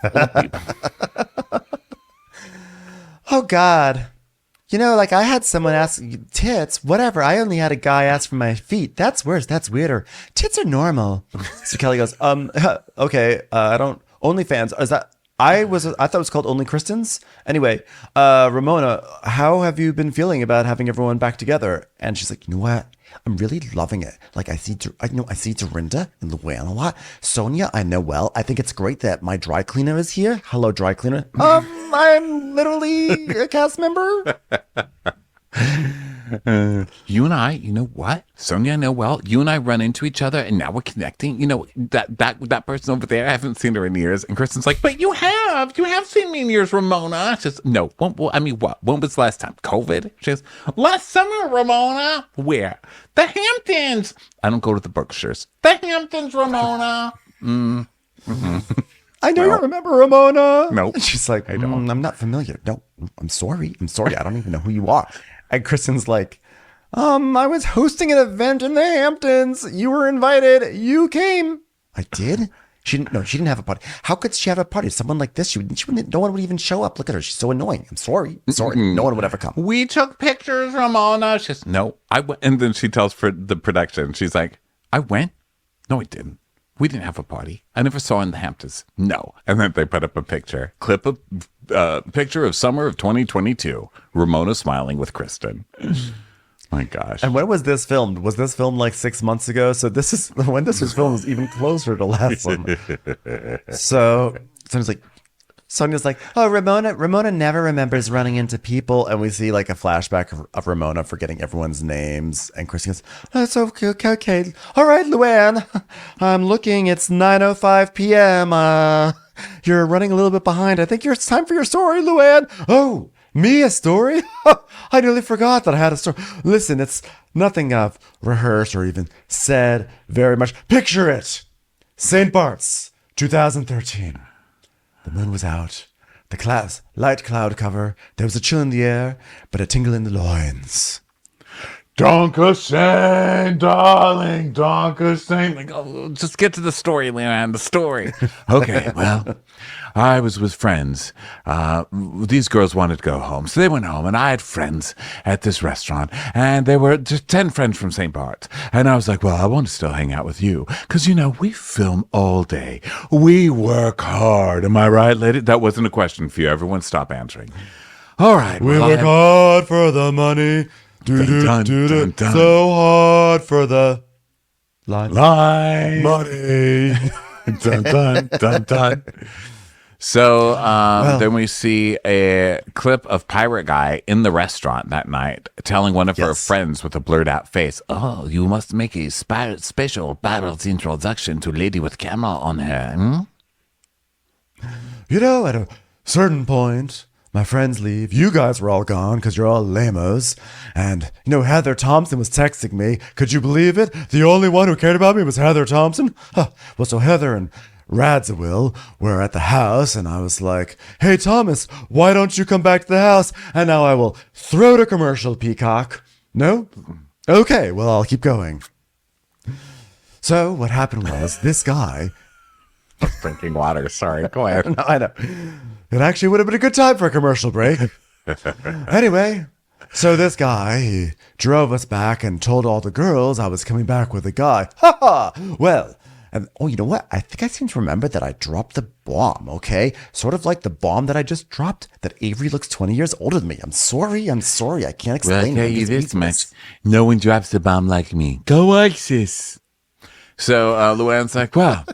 Old people. Oh, God. You know, like I had someone ask tits, whatever. I only had a guy ask for my feet. That's worse. That's weirder. Tits are normal. So Kelly goes, okay, I don't, OnlyFans, is that, I thought it was called Only Kristen's. Anyway, Ramona, how have you been feeling about having everyone back together? And she's like, you know what? I'm really loving it. Like I see Dorinda and Luan a lot. Sonia, I know well. I think it's great that my dry cleaner is here. Hello, dry cleaner. I'm literally a cast member. You and I, you know what? Sonia, I know well. You and I run into each other, and now we're connecting. You know, that person over there, I haven't seen her in years. And Kristen's like, but you have seen me in years, Ramona. She says, no, what? When was the last time? COVID? She says, last summer, Ramona. Where? The Hamptons. I don't go to the Berkshires. The Hamptons, Ramona. Mm-hmm. I know you remember Ramona. No. She's like, I don't. I'm not familiar. No, I'm sorry. I don't even know who you are. And Kristen's like, I was hosting an event in the Hamptons. You were invited. You came. I did? She didn't have a party. How could she have a party? Someone like this, no one would even show up. Look at her. She's so annoying. I'm sorry. No one would ever come. We took pictures, Ramona. She says, no, I went. And then she tells for the production, she's like, I went. No, I didn't. We didn't have a party. I never saw her in the Hamptons. No. And then they put up a picture. Picture of summer of 2022. Ramona smiling with Kristen. My gosh. And when was this filmed? Was this filmed like 6 months ago? So when this was filmed was even closer to last summer. So Sonia's like, oh, Ramona never remembers running into people. And we see like a flashback of Ramona forgetting everyone's names. And Kristen goes, that's okay. All right, Luan, I'm looking. It's 9:05 p.m. You're running a little bit behind. I think it's time for your story, Luan. Oh, me, a story? I nearly forgot that I had a story. Listen, it's nothing I've rehearsed or even said very much. Picture it. St. Bart's, 2013. The moon was out. The light cloud cover. There was a chill in the air, but a tingle in the loins. Dankeschön, darling, Dankeschön. Like, oh, just get to the story, Luan, the story. Okay, well, I was with friends. These girls wanted to go home, so they went home, and I had friends at this restaurant, and they were just 10 friends from St. Bart's. And I was like, well, I want to still hang out with you, because, you know, we film all day. We work hard. Am I right, lady? That wasn't a question for you. Everyone stop answering. All right. We work hard for the money. Dun. So hard for the line. Money. dun. So then we see a clip of Pirate Guy in the restaurant that night telling one of her friends with a blurred out face, oh, you must make a special battles introduction to lady with camera on her. You know, at a certain point, my friends leave. You guys were all gone because you're all lamos. And, you know, Heather Thompson was texting me. Could you believe it? The only one who cared about me was Heather Thompson. Huh. Well, so Heather and Radziwill were at the house, and I was like, hey, Thomas, why don't you come back to the house? And now I will throw to commercial, Peacock. No? Okay, well, I'll keep going. So what happened was this guy... I was drinking water. Sorry. Go ahead. No, I know. It actually would have been a good time for a commercial break. Anyway, so this guy, he drove us back and told all the girls I was coming back with a guy. Ha ha! Well, And you know what? I think I seem to remember that I dropped the bomb, okay? Sort of like the bomb that I just dropped, that Avery looks 20 years older than me. I'm sorry. I can't explain. Well, I tell you this much. No one drops a bomb like me. Go Isis. So Luann's like, wow.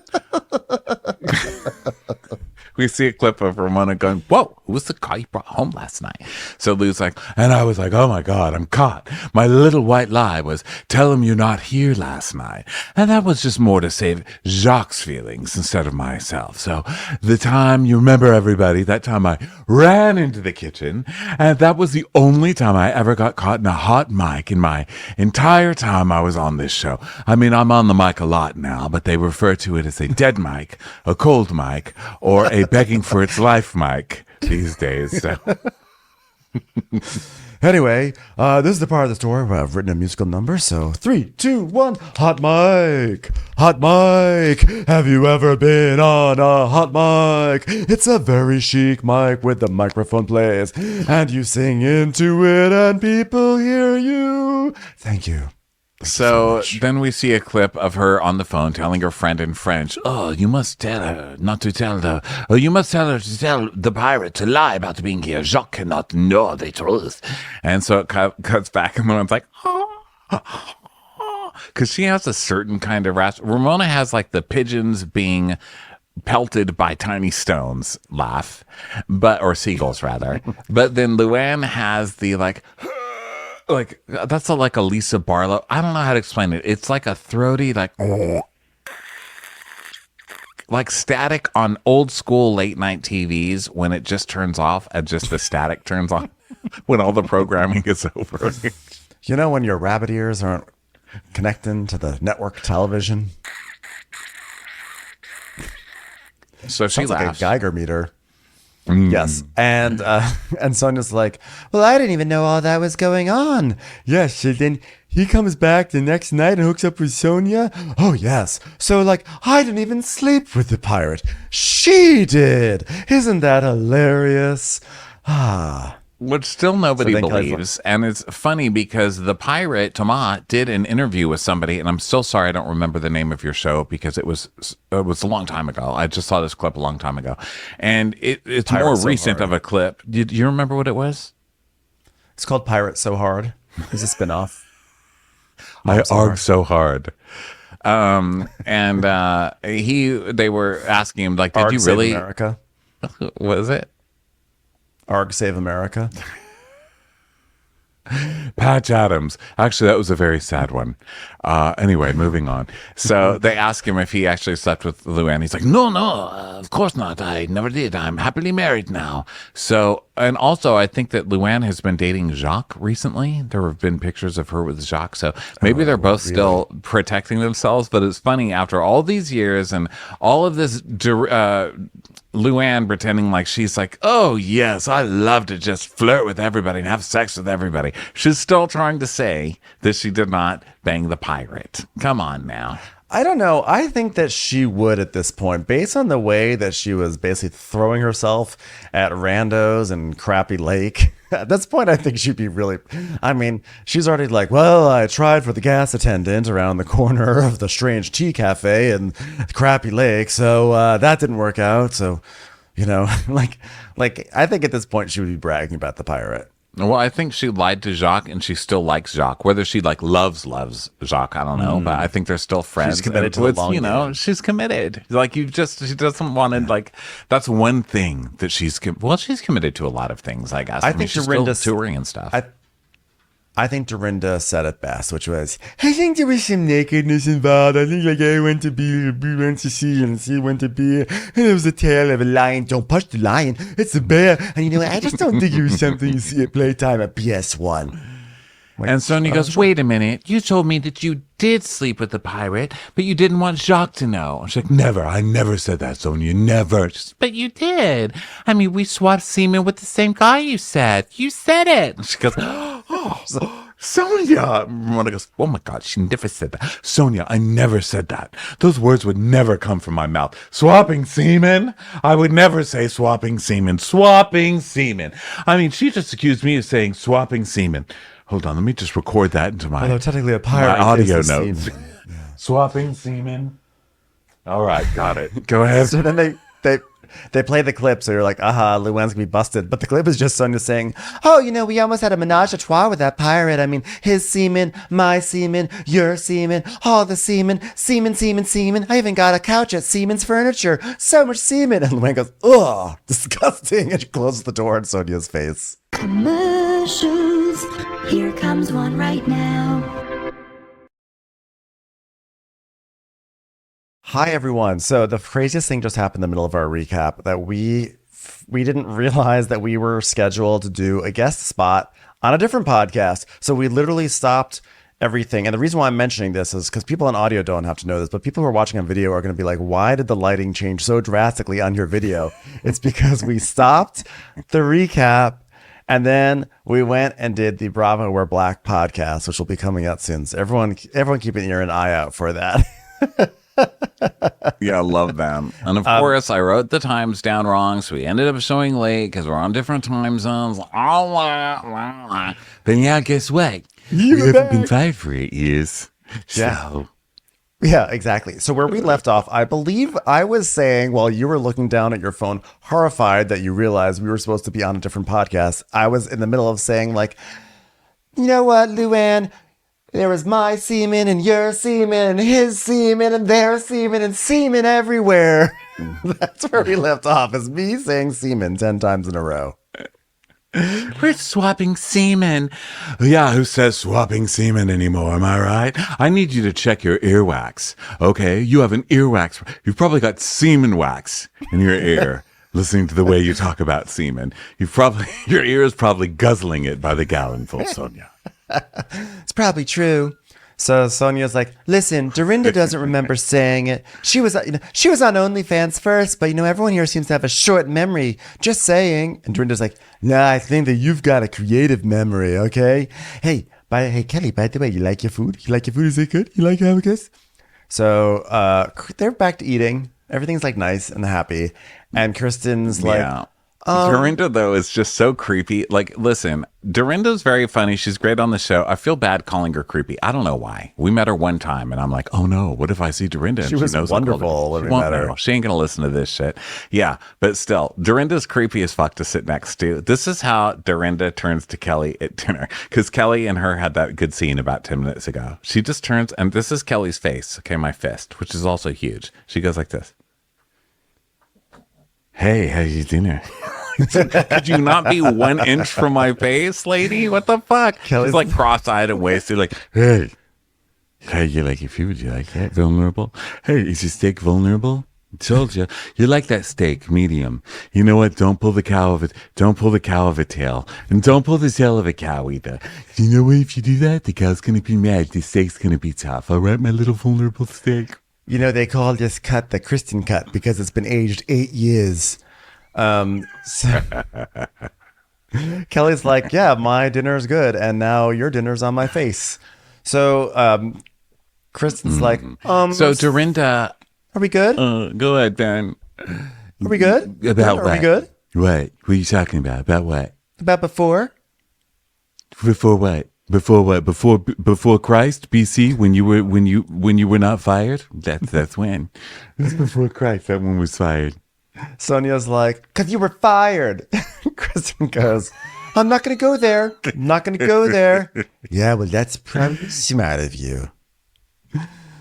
We see a clip of Ramona going, whoa, who was the guy you brought home last night? So Lou's like, and I was like, oh my God, I'm caught. My little white lie was, tell him you're not here last night. And that was just more to save Jacques' feelings instead of myself. So the time, you remember everybody, that time I ran into the kitchen, and that was the only time I ever got caught in a hot mic in my entire time I was on this show. I mean, I'm on the mic a lot now, but they refer to it as a dead mic, a cold mic, or a begging for its life mic these days. So. Anyway, this is the part of the story where I've written a musical number. So 3, 2, 1, hot mic. Hot mic. Have you ever been on a hot mic? It's a very chic mic with the microphone plays, and you sing into it and people hear you. Thank you. So then we see a clip of her on the phone telling her friend in French, oh, you must tell her not to tell the, oh, you must tell her to tell the pirate to lie about being here. Jacques cannot know the truth. And so it cuts back and Luan's like, because she has a certain kind of rasp. Ramona has like the pigeons being pelted by tiny stones laugh, or seagulls rather. But then Luann has the like that's like a Lisa Barlow. I don't know how to explain it. It's like a throaty, like static on old school late night TVs when it just turns off and just the static turns on when all the programming is over. You know when your rabbit ears aren't connecting to the network television? So she laughs. laughs. Like a Geiger meter. Yes. And Sonia's like, well, I didn't even know all that was going on. Yes. So then he comes back the next night and hooks up with Sonia. Oh, yes. So like, I didn't even sleep with the pirate. She did. Isn't that hilarious? Which still nobody believes. And it's funny because the pirate, Thomas, did an interview with somebody, and I'm so sorry I don't remember the name of your show because it was a long time ago. I just saw this clip a long time ago. And it's Pirate more recent of a clip. Do you remember what it was? It's called Pirate So Hard. It's a spinoff. I arg so hard. They were asking him, like, did Arg you really? Save America. What is it? Arg Save America. Patch Adams. Actually, that was a very sad one. Anyway, moving on. So they ask him if he actually slept with Luann. He's like, no, of course not. I never did. I'm happily married now. So, and also I think that Luann has been dating Jacques recently. There have been pictures of her with Jacques. So maybe they're both still protecting themselves. But it's funny, after all these years and all of this, Luann pretending like she's like, oh, yes, I love to just flirt with everybody and have sex with everybody. She's still trying to say that she did not bang the pirate. Come on now. I don't know. I think that she would at this point, based on the way that she was basically throwing herself at randos and Crappy Lake. At this point, I think she'd be really, I mean, she's already like, well, I tried for the gas attendant around the corner of the Strange Tea Cafe and Crappy Lake, so that didn't work out. So, you know, like I think at this point she would be bragging about the pirate. Well, I think she lied to Jacques, and she still likes Jacques. Whether she like loves Jacques, I don't know, but I think they're still friends. She's committed to the long game. She's committed. Like she doesn't want to like. That's one thing that she's committed to a lot of things. I guess. I think she's Dorinda still touring and stuff. I think Dorinda said it best, which was, I think there was some nakedness involved. I think like I went to be, B went to C, and C went to B, and it was the tail of a lion. Don't push the lion. It's a bear. And you know what? I just don't think it was something you see at playtime at PS1. And Sonia goes, wait a minute. You told me that you did sleep with the pirate, but you didn't want Jacques to know. She's like, never. I never said that, Sonia. Never. But you did. I mean, we swapped semen with the same guy you said. You said it. And she goes, oh, Sonia. Ramona goes, oh my God, she never said that. Sonia, I never said that. Those words would never come from my mouth. Swapping semen? I would never say swapping semen. Swapping semen. I mean, she just accused me of saying swapping semen. Hold on, let me just record that into my, although technically a pirate my audio is notes. Semen. Yeah. Swapping semen. All right, got it. Go ahead. So then they play the clip, so you're like, aha, Luan's gonna be busted. But the clip is just Sonia saying, oh, we almost had a menage a trois with that pirate. I mean, his semen, my semen, your semen, all the semen. I even got a couch at Siemens Furniture. So much semen. And Luan goes, ugh, disgusting. And she closes the door in Sonia's face. Commercials. Here comes one right now. Hi, everyone. So the craziest thing just happened in the middle of our recap that we didn't realize that we were scheduled to do a guest spot on a different podcast. So we literally stopped everything. And the reason why I'm mentioning this is because people on audio don't have to know this, but people who are watching on video are going to be like, why did the lighting change so drastically on your video? It's because we stopped the recap and then we went and did the Bravo We're Black podcast, which will be coming out soon. So everyone keep an ear and eye out for that. Yeah, I love them. And of course, I wrote the times down wrong, so we ended up showing late because we're on different time zones. But yeah, guess what? We haven't been fired for 8 years. So. Yeah, exactly. So where we left off, I believe I was saying while you were looking down at your phone, horrified that you realized we were supposed to be on a different podcast, I was in the middle of saying like, you know what, Luan? There was my semen and your semen and his semen and their semen and semen everywhere. That's where we left off, is me saying semen 10 times in a row. We're swapping semen. Yeah, who says swapping semen anymore? Am I right? I need you to check your earwax. Okay, you have an earwax. You've probably got semen wax in your ear. Listening to the way you talk about semen, your ear is probably guzzling it by the gallonful, Sonia. It's probably true. So Sonia's like, listen, Dorinda doesn't remember saying it. She was on OnlyFans first, but everyone here seems to have a short memory. Just saying. And Dorinda's like, nah, I think that you've got a creative memory. Okay. Hey, Kelly. By the way, you like your food? Is it good? You like how it goes? So they're back to eating. Everything's like nice and happy. And Kristen's like, yeah. Dorinda, though, is just so creepy. Like, listen, Dorinda's very funny. She's great on the show. I feel bad calling her creepy. I don't know why. We met her one time, and I'm like, oh, no, what if I see Dorinda? And she was knows wonderful when we met her. She ain't going to listen to this shit. Yeah, but still, Dorinda's creepy as fuck to sit next to. This is how Dorinda turns to Kelly at dinner, because Kelly and her had that good scene about 10 minutes ago. She just turns, and this is Kelly's face, okay, my fist, which is also huge. She goes like this. Hey, how's your dinner? Could you not be 1 inch from my face, lady? What the fuck? She's like cross-eyed and wasted, like, hey, how you like your food? You like it? Vulnerable? Hey, is your steak vulnerable? I told you. You like that steak, medium. You know what? Don't pull the cow of it. Don't pull the cow of a tail. And don't pull the tail of a cow either. You know what? If you do that, the cow's going to be mad. The steak's going to be tough. All right, my little vulnerable steak? They call this cut the Kristen cut because it's been aged 8 years. So Kelly's like, yeah, my dinner's good, and now your dinner's on my face. So Kristen's like, so Dorinda, are we good? Go ahead, Ben. Are we good? About what? Are we good? What are you talking about? About what? About before? Before what? Before what? Before Christ, BC, when you were not fired? That's when. That's before Christ. That one was fired. Sonia's like, because you were fired. Kristen goes, I'm not going to go there. Yeah, well, that's probably smart of you.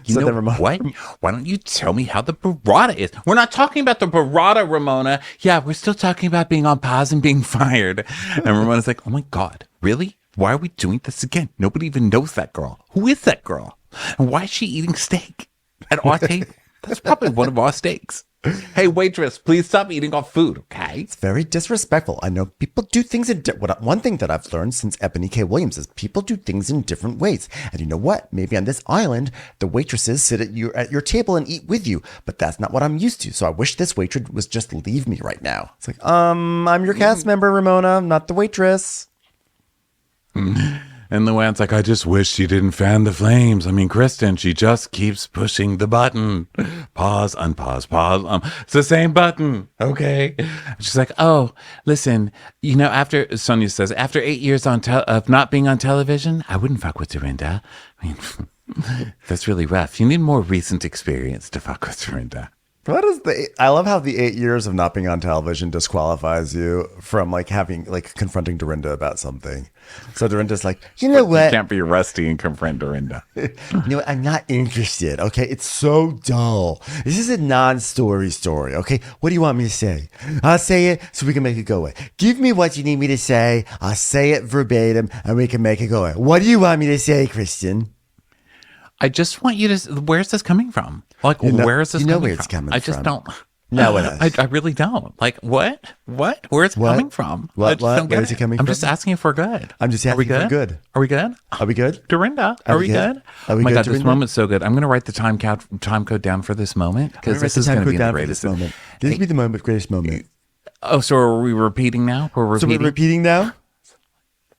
You know what? Why don't you tell me how the burrata is? We're not talking about the burrata, Ramona. Yeah, we're still talking about being on pause and being fired. And Ramona's like, oh my God, really? Why are we doing this again? Nobody even knows that girl. Who is that girl? And why is she eating steak at our table? That's probably one of our steaks. Hey, waitress, please stop eating our food, okay? It's very disrespectful. I know people do things in one thing that I've learned since Ebony K. Williams is people do things in different ways. And you know what? Maybe on this island, the waitresses sit at your table and eat with you, but that's not what I'm used to. So I wish this waitress was just leave me right now. It's like, I'm your cast member, Ramona, not the waitress. And Luan's like, I just wish she didn't fan the flames. I mean, Kristen, she just keeps pushing the button. Pause, unpause, pause. It's the same button. Okay. She's like, oh, listen, after Sonia says, after 8 years of not being on television, I wouldn't fuck with Dorinda. I mean, That's really rough. You need more recent experience to fuck with Dorinda. What is I love how the 8 years of not being on television disqualifies you from like having like confronting Dorinda about something. So Dorinda's like, you know what? You can't be rusty and confront Dorinda. You know what? I'm not interested. Okay. It's so dull. This is a non-story story. Okay. What do you want me to say? I'll say it so we can make it go away. Give me what you need me to say. I'll say it verbatim and we can make it go away. What do you want me to say, Kristen? I just want you to. Where's this coming from? Like, where is this? You know coming where it's from? coming I just from. don't. No, I really don't. Like, what? Where's it coming from? What? Where is it coming from? I'm just asking if we're good. I'm just asking if we're good. Are we good? Are we good? Dorinda, are we good? Are we oh my good, God, Dorinda? this moment's so good. I'm going to write the time code down for this moment because this is going to be the greatest moment. This will be the greatest moment. Oh, so are we repeating now? So we're repeating now?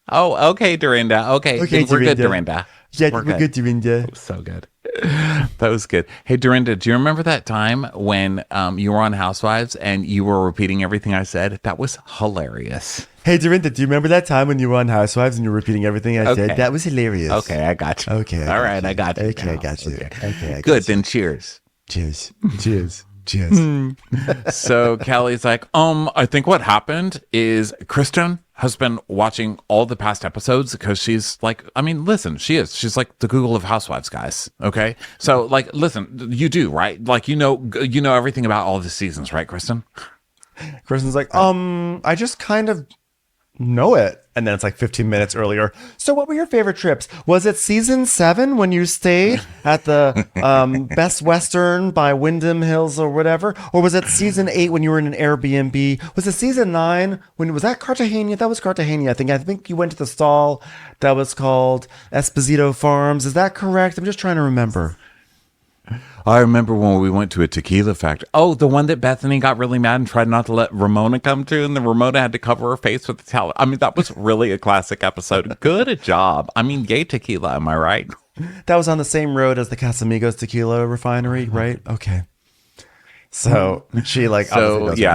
Oh, okay, Dorinda. Okay, Okay, we're good, Dorinda. Yeah, we're good, Dorinda. So good. That was good. Hey, Dorinda, do you remember that time when you were on Housewives and you were repeating everything I said? That was hilarious. Hey, Dorinda, do you remember that time when you were on Housewives and you were repeating everything I said? That was hilarious. Okay, I got you. Okay. All right, I got you. Okay, I now. got you. Okay. Okay, I got Good, you. then cheers. Cheers. Cheers. Cheers. So Kelly's like, I think what happened is Kristen has been watching all the past episodes because she's like, I mean, listen, she's like the Google of Housewives, guys. Okay. So like, listen, you do, right? Like, you know everything about all the seasons, right, Kristen? Kristen's like, I just kind of know it. And then it's like 15 minutes earlier. So what were your favorite trips? Was it season 7 when you stayed at the Best Western by Wyndham Hills or whatever? Or was it season 8 when you were in an Airbnb? Was it season 9 was that Cartagena? That was Cartagena, I think. I think you went to the stall that was called Esposito Farms. Is that correct? I'm just trying to remember. I remember when we went to a tequila factory. Oh, the one that Bethany got really mad and tried not to let Ramona come to, and then Ramona had to cover her face with the towel. I mean, that was really a classic episode. Good job. I mean, yay tequila, am I right? That was on the same road as the Casamigos tequila refinery, right? Okay. So she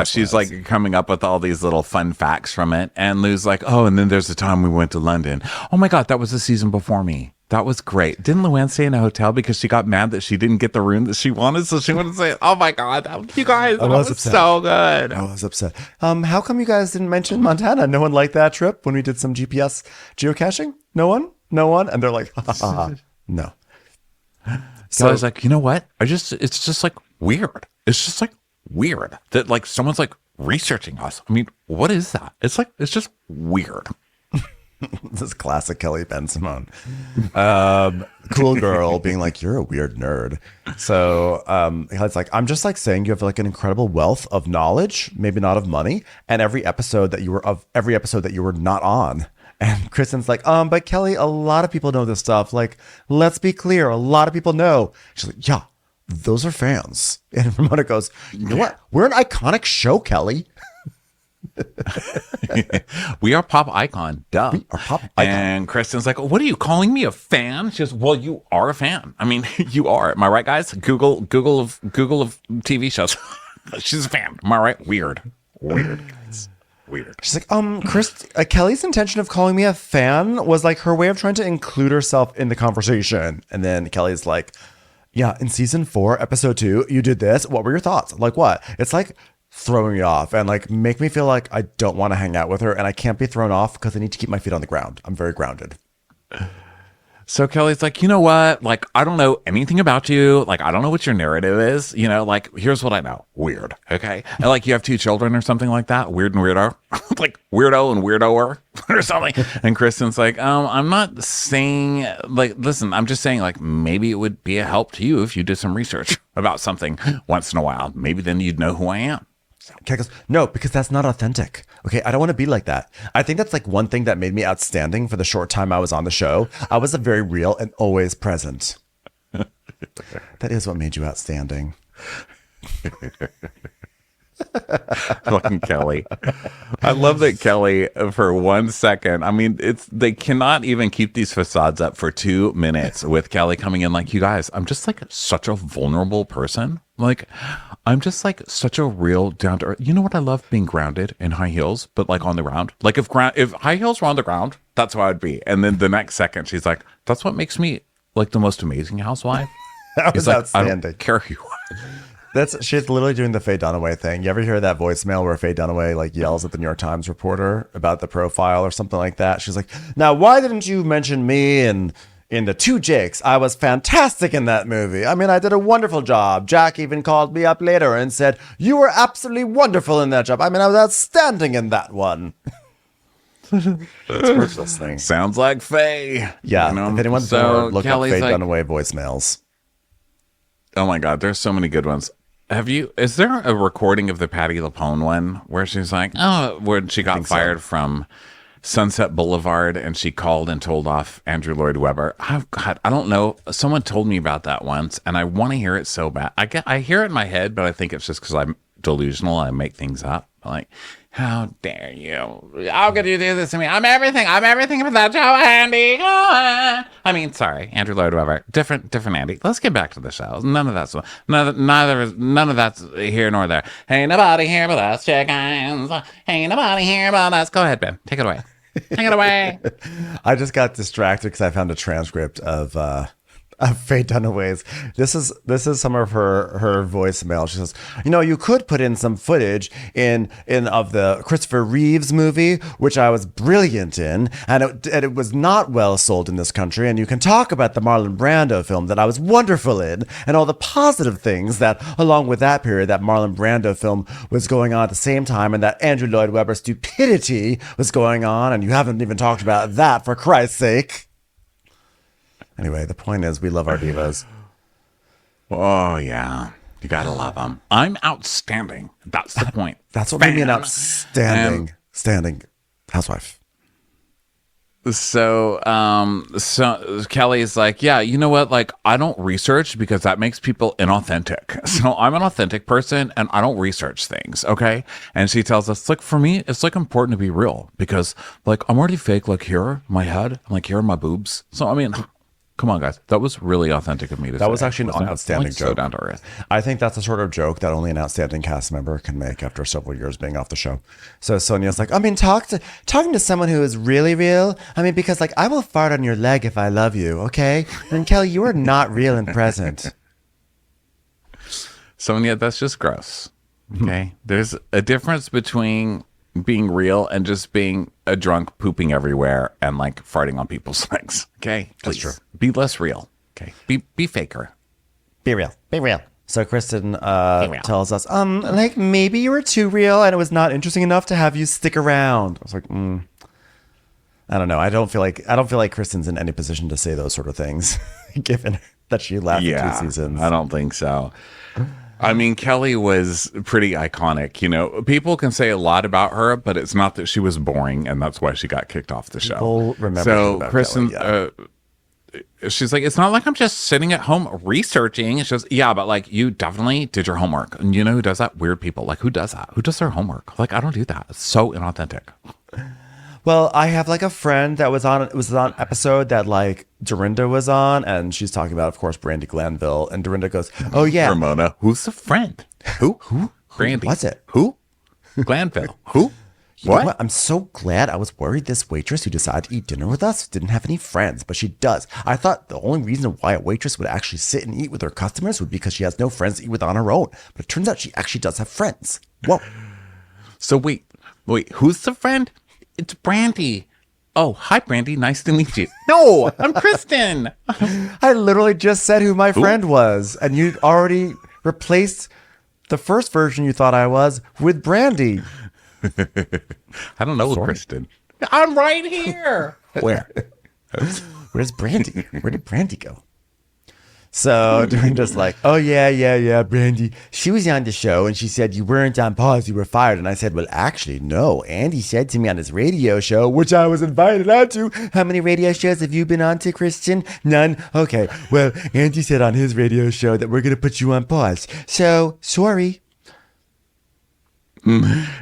she's like coming up with all these little fun facts from it. And Lou's like, and then there's the time we went to London. Oh my God, that was the season before me. That was great. Didn't Luann stay in a hotel because she got mad that she didn't get the room that she wanted? So she wanted to say, oh my God, you guys, that was so good. I was upset. How come you guys didn't mention Montana? No one liked that trip when we did some GPS geocaching? No one? And they're like, no. So I was like, you know what? It's just like weird. It's just like weird that like someone's like researching us. I mean, what is that? It's just weird. This is classic Kelly Ben Simone. Cool girl being like, you're a weird nerd. So it's like, I'm just like saying you have like an incredible wealth of knowledge, maybe not of money, and every episode that you were not on. And Kristen's like, but Kelly, a lot of people know this stuff. Like, let's be clear, a lot of people know. She's like, yeah, those are fans. And Ramona goes, you know what? We're an iconic show, Kelly. We are pop icon. Duh. We are pop icon. And Kristen's like, what are you calling me a fan? She goes, well, you are a fan. I mean, you are. Am I right, guys? Google of TV shows. She's a fan. Am I right? Weird, guys. Weird. She's like, Kelly's intention of calling me a fan was like her way of trying to include herself in the conversation. And then Kelly's like, yeah, in season 4, episode 2, you did this. What were your thoughts? I'm like, what? It's like throwing me off and like make me feel like I don't want to hang out with her, and I can't be thrown off because I need to keep my feet on the ground. I'm very grounded. So Kelly's like, you know what? Like, I don't know anything about you. Like, I don't know what your narrative is. You know, like, here's what I know. Weird. Okay. And like, you have 2 children or something like that. Weird and weirdo. Like, weirdo and weirdoer or something. And Kristen's like, I'm not saying, like, listen, I'm just saying, like, maybe it would be a help to you if you did some research about something once in a while. Maybe then you'd know who I am. Kelly goes, no, because that's not authentic. Okay, I don't want to be like that. I think that's like one thing that made me outstanding for the short time I was on the show. I was a very real and always present. That is what made you outstanding. Fucking Kelly. I love that Kelly for 1 second. I mean, they cannot even keep these facades up for 2 minutes with Kelly coming in like, you guys, I'm just like such a vulnerable person. Like, I'm just like such a real down to earth. You know what I love? Being grounded in high heels, but like on the ground. Like if high heels were on the ground, that's how I'd be. And then the next second she's like, that's what makes me like the most amazing housewife. That was He's like, outstanding. I don't care who you are. She's literally doing the Fay Dunaway thing. You ever hear that voicemail where Fay Dunaway like yells at the New York Times reporter about the profile or something like that? She's like, now, why didn't you mention me in the Two Jakes? I was fantastic in that movie. I mean, I did a wonderful job. Jack even called me up later and said, you were absolutely wonderful in that job. I mean, I was outstanding in that one. It's listening. Sounds like Faye. Yeah. You know? If anyone's bored, look up Fay Dunaway voicemails. Oh my God, there's so many good ones. Is there a recording of the Patti LuPone one where she's like, when she got fired from Sunset Boulevard and she called and told off Andrew Lloyd Webber? Oh God, I don't know. Someone told me about that once and I want to hear it so bad. I hear it in my head, but I think it's just because I'm delusional. I make things up. Like, how dare you? How could you do this to me? I'm everything for that show, Andy. I mean, sorry, Andrew Lloyd Webber. Different Andy. Let's get back to the show. None of that's here nor there. Ain't nobody here but us chickens. Ain't nobody here but us. Go ahead, Ben. Take it away. Take it away. I just got distracted because I found a transcript of Fay Dunaway's. This is some of her voicemail. She says, you could put in some footage in of the Christopher Reeves movie, which I was brilliant in, and it was not well sold in this country. And you can talk about the Marlon Brando film that I was wonderful in, and all the positive things that, along with that period, that Marlon Brando film was going on at the same time, and that Andrew Lloyd Webber stupidity was going on, and you haven't even talked about that, for Christ's sake. Anyway, the point is we love our divas. Oh, yeah. You got to love them. I'm outstanding. That's the point. That's what made me an outstanding housewife. So Kelly's like, yeah, you know what? Like, I don't research because that makes people inauthentic. So I'm an authentic person and I don't research things. Okay. And she tells us, like, for me, it's like important to be real because like, I'm already fake. Like here, my head, like here are my boobs. So, I mean, come on, guys. That was really authentic of me to say. That was actually an outstanding joke. So down to earth. I think that's the sort of joke that only an outstanding cast member can make after several years being off the show. So Sonia's like, I mean, talking to someone who is really real. I mean, because like I will fart on your leg if I love you, okay? And Kelly, you are not real and present. Sonia, that's just gross. Okay. There's a difference between being real and just being a drunk pooping everywhere and like farting on people's legs. Okay. Please. That's true. Be less real. Okay. Be faker. Be real. So Kristen tells us, like maybe you were too real and it was not interesting enough to have you stick around. I was like, I don't know. I don't feel like Kristen's in any position to say those sort of things, given that she laughed for 2 seasons. I don't think so. I mean, Kelly was pretty iconic. You know, people can say a lot about her, but it's not that she was boring, and that's why she got kicked off the show. People remember so Kristen, she's like, it's not like I'm just sitting at home researching. It's just, yeah, but like you definitely did your homework. And you know who does that? Weird people. Like, who does that? Who does their homework? Like, I don't do that. It's so inauthentic. Well, I have like a friend that was on an episode that like Dorinda was on, and she's talking about, of course, Brandi Glanville, and Dorinda goes, "Oh yeah, Ramona, who's the friend? Who? Brandi? What's it? Who? Glanville? Who? What? I'm so glad. I was worried this waitress who decided to eat dinner with us didn't have any friends, but she does. I thought the only reason why a waitress would actually sit and eat with her customers would be because she has no friends to eat with on her own. But it turns out she actually does have friends. Whoa. So wait, who's the friend? It's Brandi. Oh, hi, Brandi. Nice to meet you. No, I'm Kristen. I literally just said who my friend was, and you already replaced the first version you thought I was with Brandi. I don't know, Kristen. I'm right here. Where? Where's Brandi? Where did Brandi go? So Dorinda's like, oh, yeah, Brandi. She was on the show and she said you weren't on pause, you were fired. And I said, well, actually, no. Andy said to me on his radio show, which I was invited on to. How many radio shows have you been on to, Kristen? None? Okay. Well, Andy said on his radio show that we're going to put you on pause. So, sorry.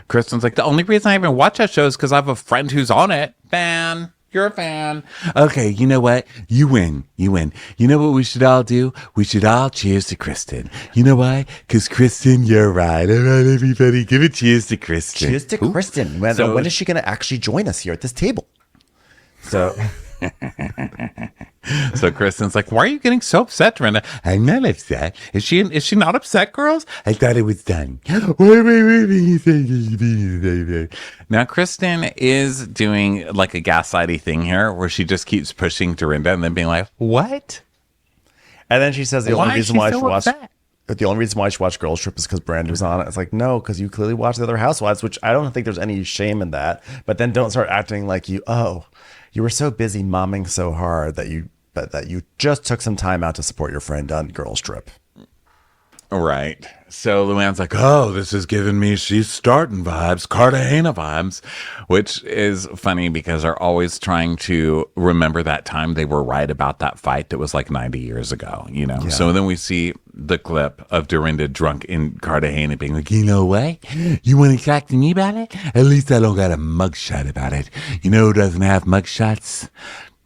Kristen's like, the only reason I even watch that show is because I have a friend who's on it. Fan. You're a fan. Okay, you know what? You win. You know what we should all do? We should all cheers to Kristen. You know why? Because Kristen, you're right. All right, everybody, give a cheers to Kristen. Cheers to Kristen. When is she going to actually join us here at this table? So So Kristen's like, why are you getting so upset, Dorinda? I'm not upset. Is she not upset, girls? I thought it was done. Now, Kristen is doing like a gaslighty thing here where she just keeps pushing Dorinda and then being like, what? And then she says the Why only is reason she why so she watched upset? the only reason why she watched Girls Trip is because Brandy's on it. It's like, no, because you clearly watched the other Housewives, which I don't think there's any shame in that. But then don't start acting like you were so busy momming so hard that you just took some time out to support your friend on Girls Trip. Right. So Luann's like, oh, this is giving me she's starting vibes, Cartagena vibes, which is funny because they're always trying to remember that time they were right about that fight that was like 90 years ago, you know? Yeah. So then we see the clip of Dorinda drunk in Cartagena being like, You know what? You want to talk to me about it? At least I don't got a mugshot about it. You know who doesn't have mugshots?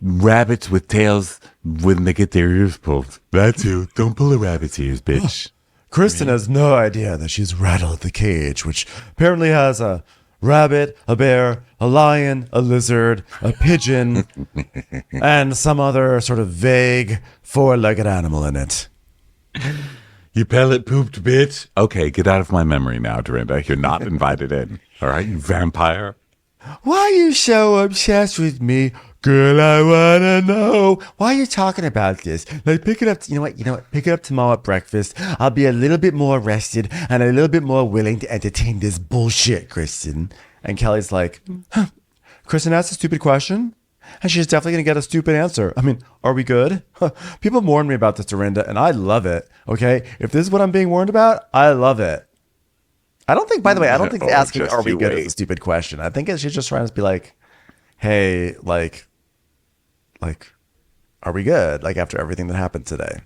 Rabbits with tails when they get their ears pulled. That's who. Don't pull a rabbit's ears, bitch. Kristen has no idea that she's rattled the cage, which apparently has a rabbit, a bear, a lion, a lizard, a pigeon, and some other sort of vague four-legged animal in it. you pellet pooped bitch. Okay, get out of my memory now, Dorinda. You're not invited in. All right, you vampire. Why are you so obsessed with me? Girl, I wanna know. Why are you talking about this? Like, pick it up. You know what? Pick it up tomorrow at breakfast. I'll be a little bit more rested and a little bit more willing to entertain this bullshit, Kristen. And Kelly's like, Kristen asked a stupid question, and she's definitely gonna get a stupid answer. I mean, are we good? People warned me about this, Dorinda, and I love it. Okay, if this is what I'm being warned about, I love it. I don't think, by the way, asking "Are we good?" is a stupid question. I think she's just trying to be like, "Hey, like, are we good?" Like after everything that happened today.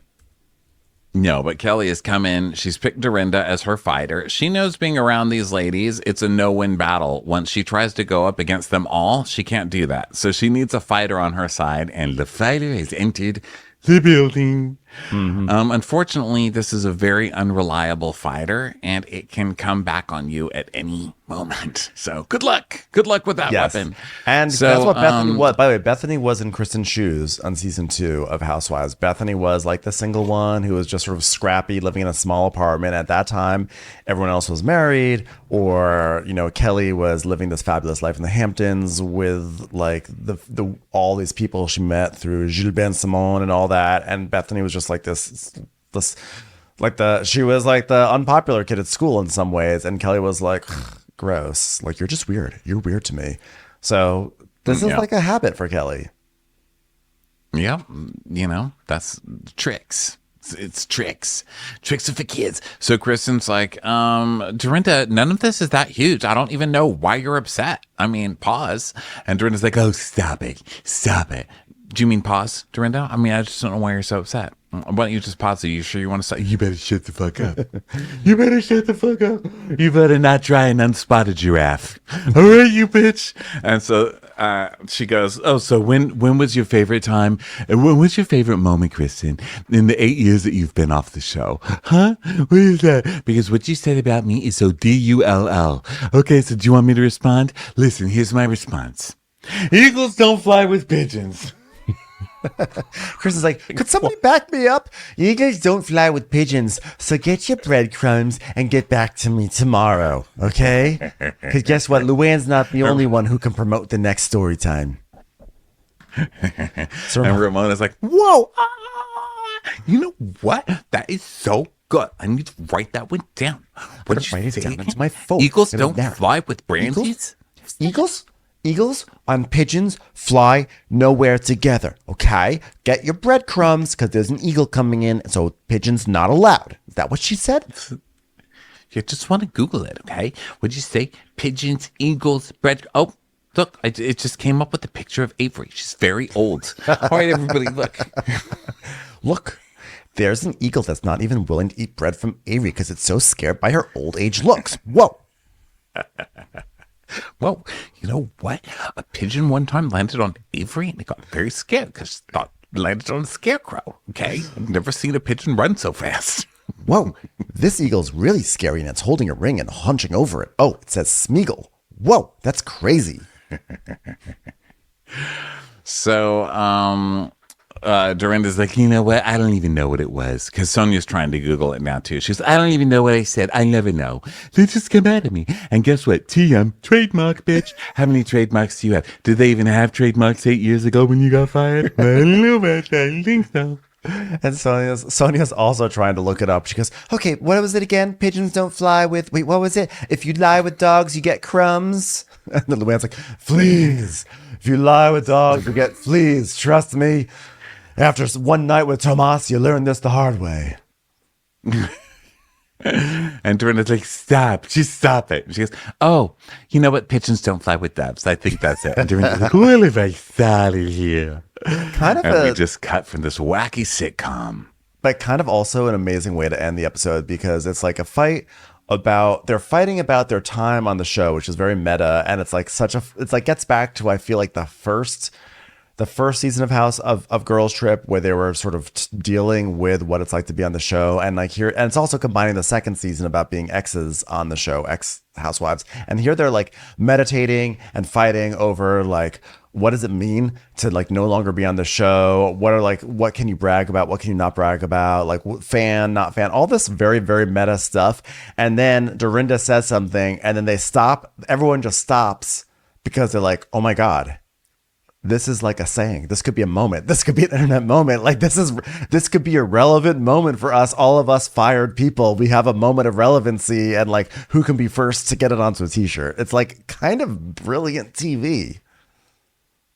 No, but Kelly has come in. She's picked Dorinda as her fighter. She knows being around these ladies, it's a no-win battle. Once she tries to go up against them all, she can't do that. So she needs a fighter on her side, and the fighter has entered the building. Mm-hmm. Unfortunately, this is a very unreliable fighter, and it can come back on you at any moment. So good luck. Good luck with that weapon. And so, that's what Bethany was. By the way, Bethany was in Kristen's shoes on season 2 of Housewives. Bethany was like the single one who was just sort of scrappy, living in a small apartment. At that time, everyone else was married, or, you know, Kelly was living this fabulous life in the Hamptons with like the all these people she met through Gilles Ben Simon and all that. And Bethany was just like this she was like the unpopular kid at school in some ways, and Kelly was like, gross, like, you're just weird, you're weird to me. So this is like a habit for Kelly. Yeah, you know, that's tricks. It's tricks of the kids. So Kristen's like, Dorinda, none of this is that huge. I don't even know why you're upset. I mean, pause. And Dorinda's like, oh, stop it. Do you mean pause, Dorinda? I mean, I just don't know why you're so upset. Why don't you just pause? Are you sure you want to stop? You better shut the fuck up. You better shut the fuck up. You better not try an unspotted giraffe. All right, you bitch. And so she goes, oh, So when was your favorite time? And when was your favorite moment, Kristen, in the 8 years that you've been off the show? Huh? What is that? Because what you said about me is so DULL. Okay, so do you want me to respond? Listen, here's my response. Eagles don't fly with pigeons. Chris is like, could somebody back me up? Eagles don't fly with pigeons, so get your breadcrumbs and get back to me tomorrow, okay? Because guess what? Luann's not the only one who can promote the next story time. So and Ramona's like, whoa, you know what? That is so good. I need to write that one down. What did you write it down into my phone? Eagles don't fly with brandies? Eagles on pigeons fly nowhere together, okay? Get your breadcrumbs because there's an eagle coming in, so pigeons not allowed. Is that what she said? You just want to Google it, okay? What'd you say? Pigeons, eagles, bread. Oh, look, it just came up with a picture of Averys. She's very old. All right, everybody, look. Look, there's an eagle that's not even willing to eat bread from Averys because it's so scared by her old age looks. Whoa. Well, you know what? A pigeon one time landed on Averys and it got very scared because it thought it landed on a scarecrow. Okay? I've never seen a pigeon run so fast. Whoa, this eagle's really scary and it's holding a ring and hunching over it. Oh, it says Smeagol. Whoa, that's crazy. So, Dorinda's like, you know what? I don't even know what it was. Because Sonia's trying to Google it now, too. She's I don't even know what I said. I never know. They just come out of me. And guess what? TM, trademark, bitch. How many trademarks do you have? Did they even have trademarks 8 years ago when you got fired? I don't know about that. I don't think so. And Sonia's also trying to look it up. She goes, okay, what was it again? Pigeons don't fly with, wait, what was it? If you lie with dogs, you get crumbs. And then Luan's like, fleas. If you lie with dogs, you get fleas. Trust me. After one night with Tomas, you learn this the hard way. And Dorinda's like, stop. Just stop it. She goes, oh, you know what? Pigeons don't fly with doves. I think that's it. And Dorinda's like, well, if I started here. We just cut from this wacky sitcom. But kind of also an amazing way to end the episode because it's like a fight about, they're fighting about their time on the show, which is very meta. And it's like it's like gets back to, I feel like the first season of House of Girls Trip where they were sort of dealing with what it's like to be on the show. And like here, and it's also combining the second season about being exes on the show, ex housewives. And here they're like meditating and fighting over like, what does it mean to like no longer be on the show? What can you brag about? What can you not brag about? Like fan, not fan, all this very, very meta stuff. And then Dorinda says something and then they stop. Everyone just stops because they're like, oh my God, this is like a saying. This could be a moment. This could be an internet moment. Like this could be a relevant moment for us, all of us fired people. We have a moment of relevancy and like who can be first to get it onto a t-shirt. It's like kind of brilliant TV.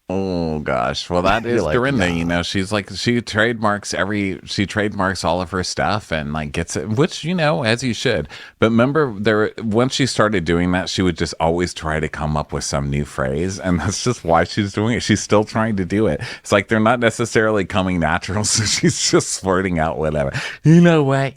Oh gosh. Well, that is like, Dorinda, you know, she's like, she trademarks all of her stuff and like gets it, which, you know, as you should. But remember once she started doing that, she would just always try to come up with some new phrase. And that's just why she's doing it. She's still trying to do it. It's like, they're not necessarily coming natural. So she's just flirting out whatever. You know what?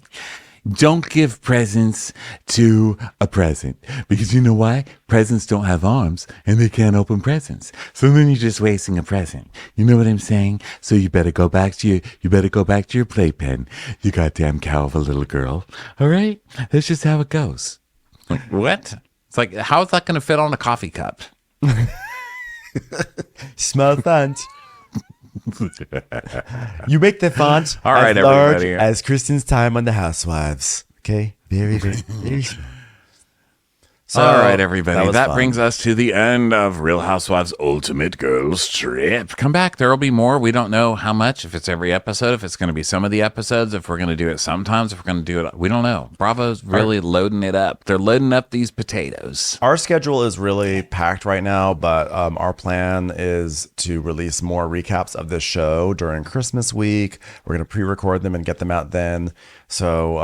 Don't give presents to a present because you know why? Presents don't have arms and they can't open presents. So then you're just wasting a present. You know what I'm saying? So you better go back to your playpen, you goddamn cow of a little girl. All right? That's just how it goes. Like, what? It's like, how is that going to fit on a coffee cup? Small font. You make the font all right, as large everybody. as Kristen's time on the Housewives. Okay? Very, very, very small. So, all right, everybody. That brings us to the end of Real Housewives Ultimate Girls Trip. Come back. There will be more. We don't know how much, if it's every episode, if it's going to be some of the episodes, if we're going to do it sometimes, if we're going to do it. We don't know. Bravo's really loading it up. They're loading up these potatoes. Our schedule is really packed right now, but our plan is to release more recaps of this show during Christmas week. We're going to pre-record them and get them out then. So,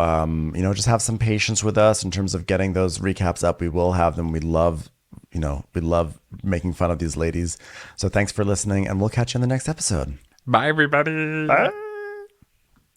just have some patience with us in terms of getting those recaps up. We will have them. We love making fun of these ladies. So thanks for listening, and we'll catch you in the next episode. Bye, everybody. Bye.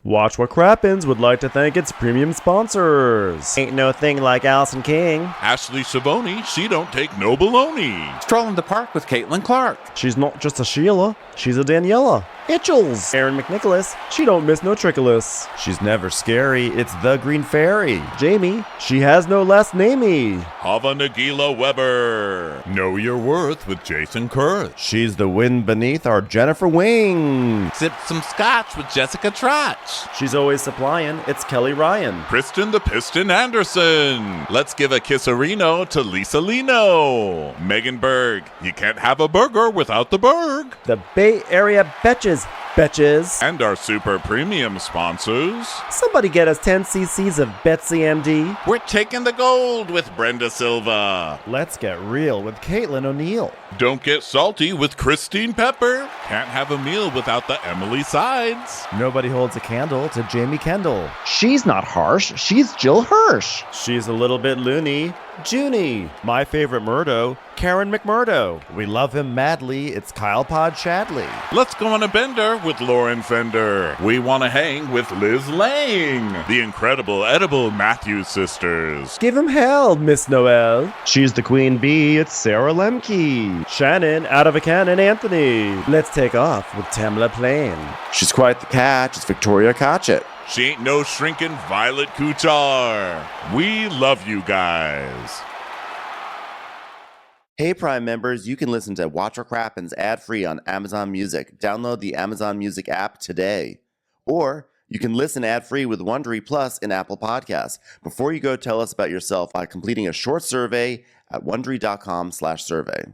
Watch What Crappens would like to thank its premium sponsors. Ain't no thing like Allison King. Ashley Savoni, she don't take no baloney. Strolling the park with Caitlin Clark. She's not just a Sheila, she's a Daniela. Itchels. Aaron McNicholas, she don't miss no trickolas. She's never scary, it's the Green Fairy. Jamie, she has no last namey. Hava Nagila Weber. Know your worth with Jason Kurth. She's the wind beneath our Jennifer Wing. Sip some scotch with Jessica Trotch. She's always supplying, it's Kelly Ryan. Kristen the Piston Anderson. Let's give a kisserino to Lisa Lino. Megan Berg, you can't have a burger without the Berg. The Bay Area Betches. And our super premium sponsors. Somebody get us 10 cc's of Betsy MD. We're taking the gold with Brenda Silva. Let's get real with Caitlin O'Neill. Don't get salty with Christine Pepper. Can't have a meal without the Emily Sides. Nobody holds a candle to Jamie Kendall. She's not harsh, she's Jill Hirsch. She's a little bit loony. Junie. My favorite Murdo, Karen McMurdo. We love him madly, it's Kyle Pod Shadley. Let's go on a bender with Lauren Fender. We want to hang with Liz Lang. The incredible edible Matthews sisters. Give him hell, Miss Noel. She's the queen bee, it's Sarah Lemke. Shannon, out of a cannon, Anthony. Let's take off with Tamla Plain. She's quite the catch, it's Victoria Cotchett. She ain't no shrinking Violet Kuchar. We love you guys. Hey Prime members, you can listen to Watch What Crappens ad-free on Amazon Music. Download the Amazon Music app today. Or you can listen ad-free with Wondery Plus in Apple Podcasts. Before you go, tell us about yourself by completing a short survey at Wondery.com/survey.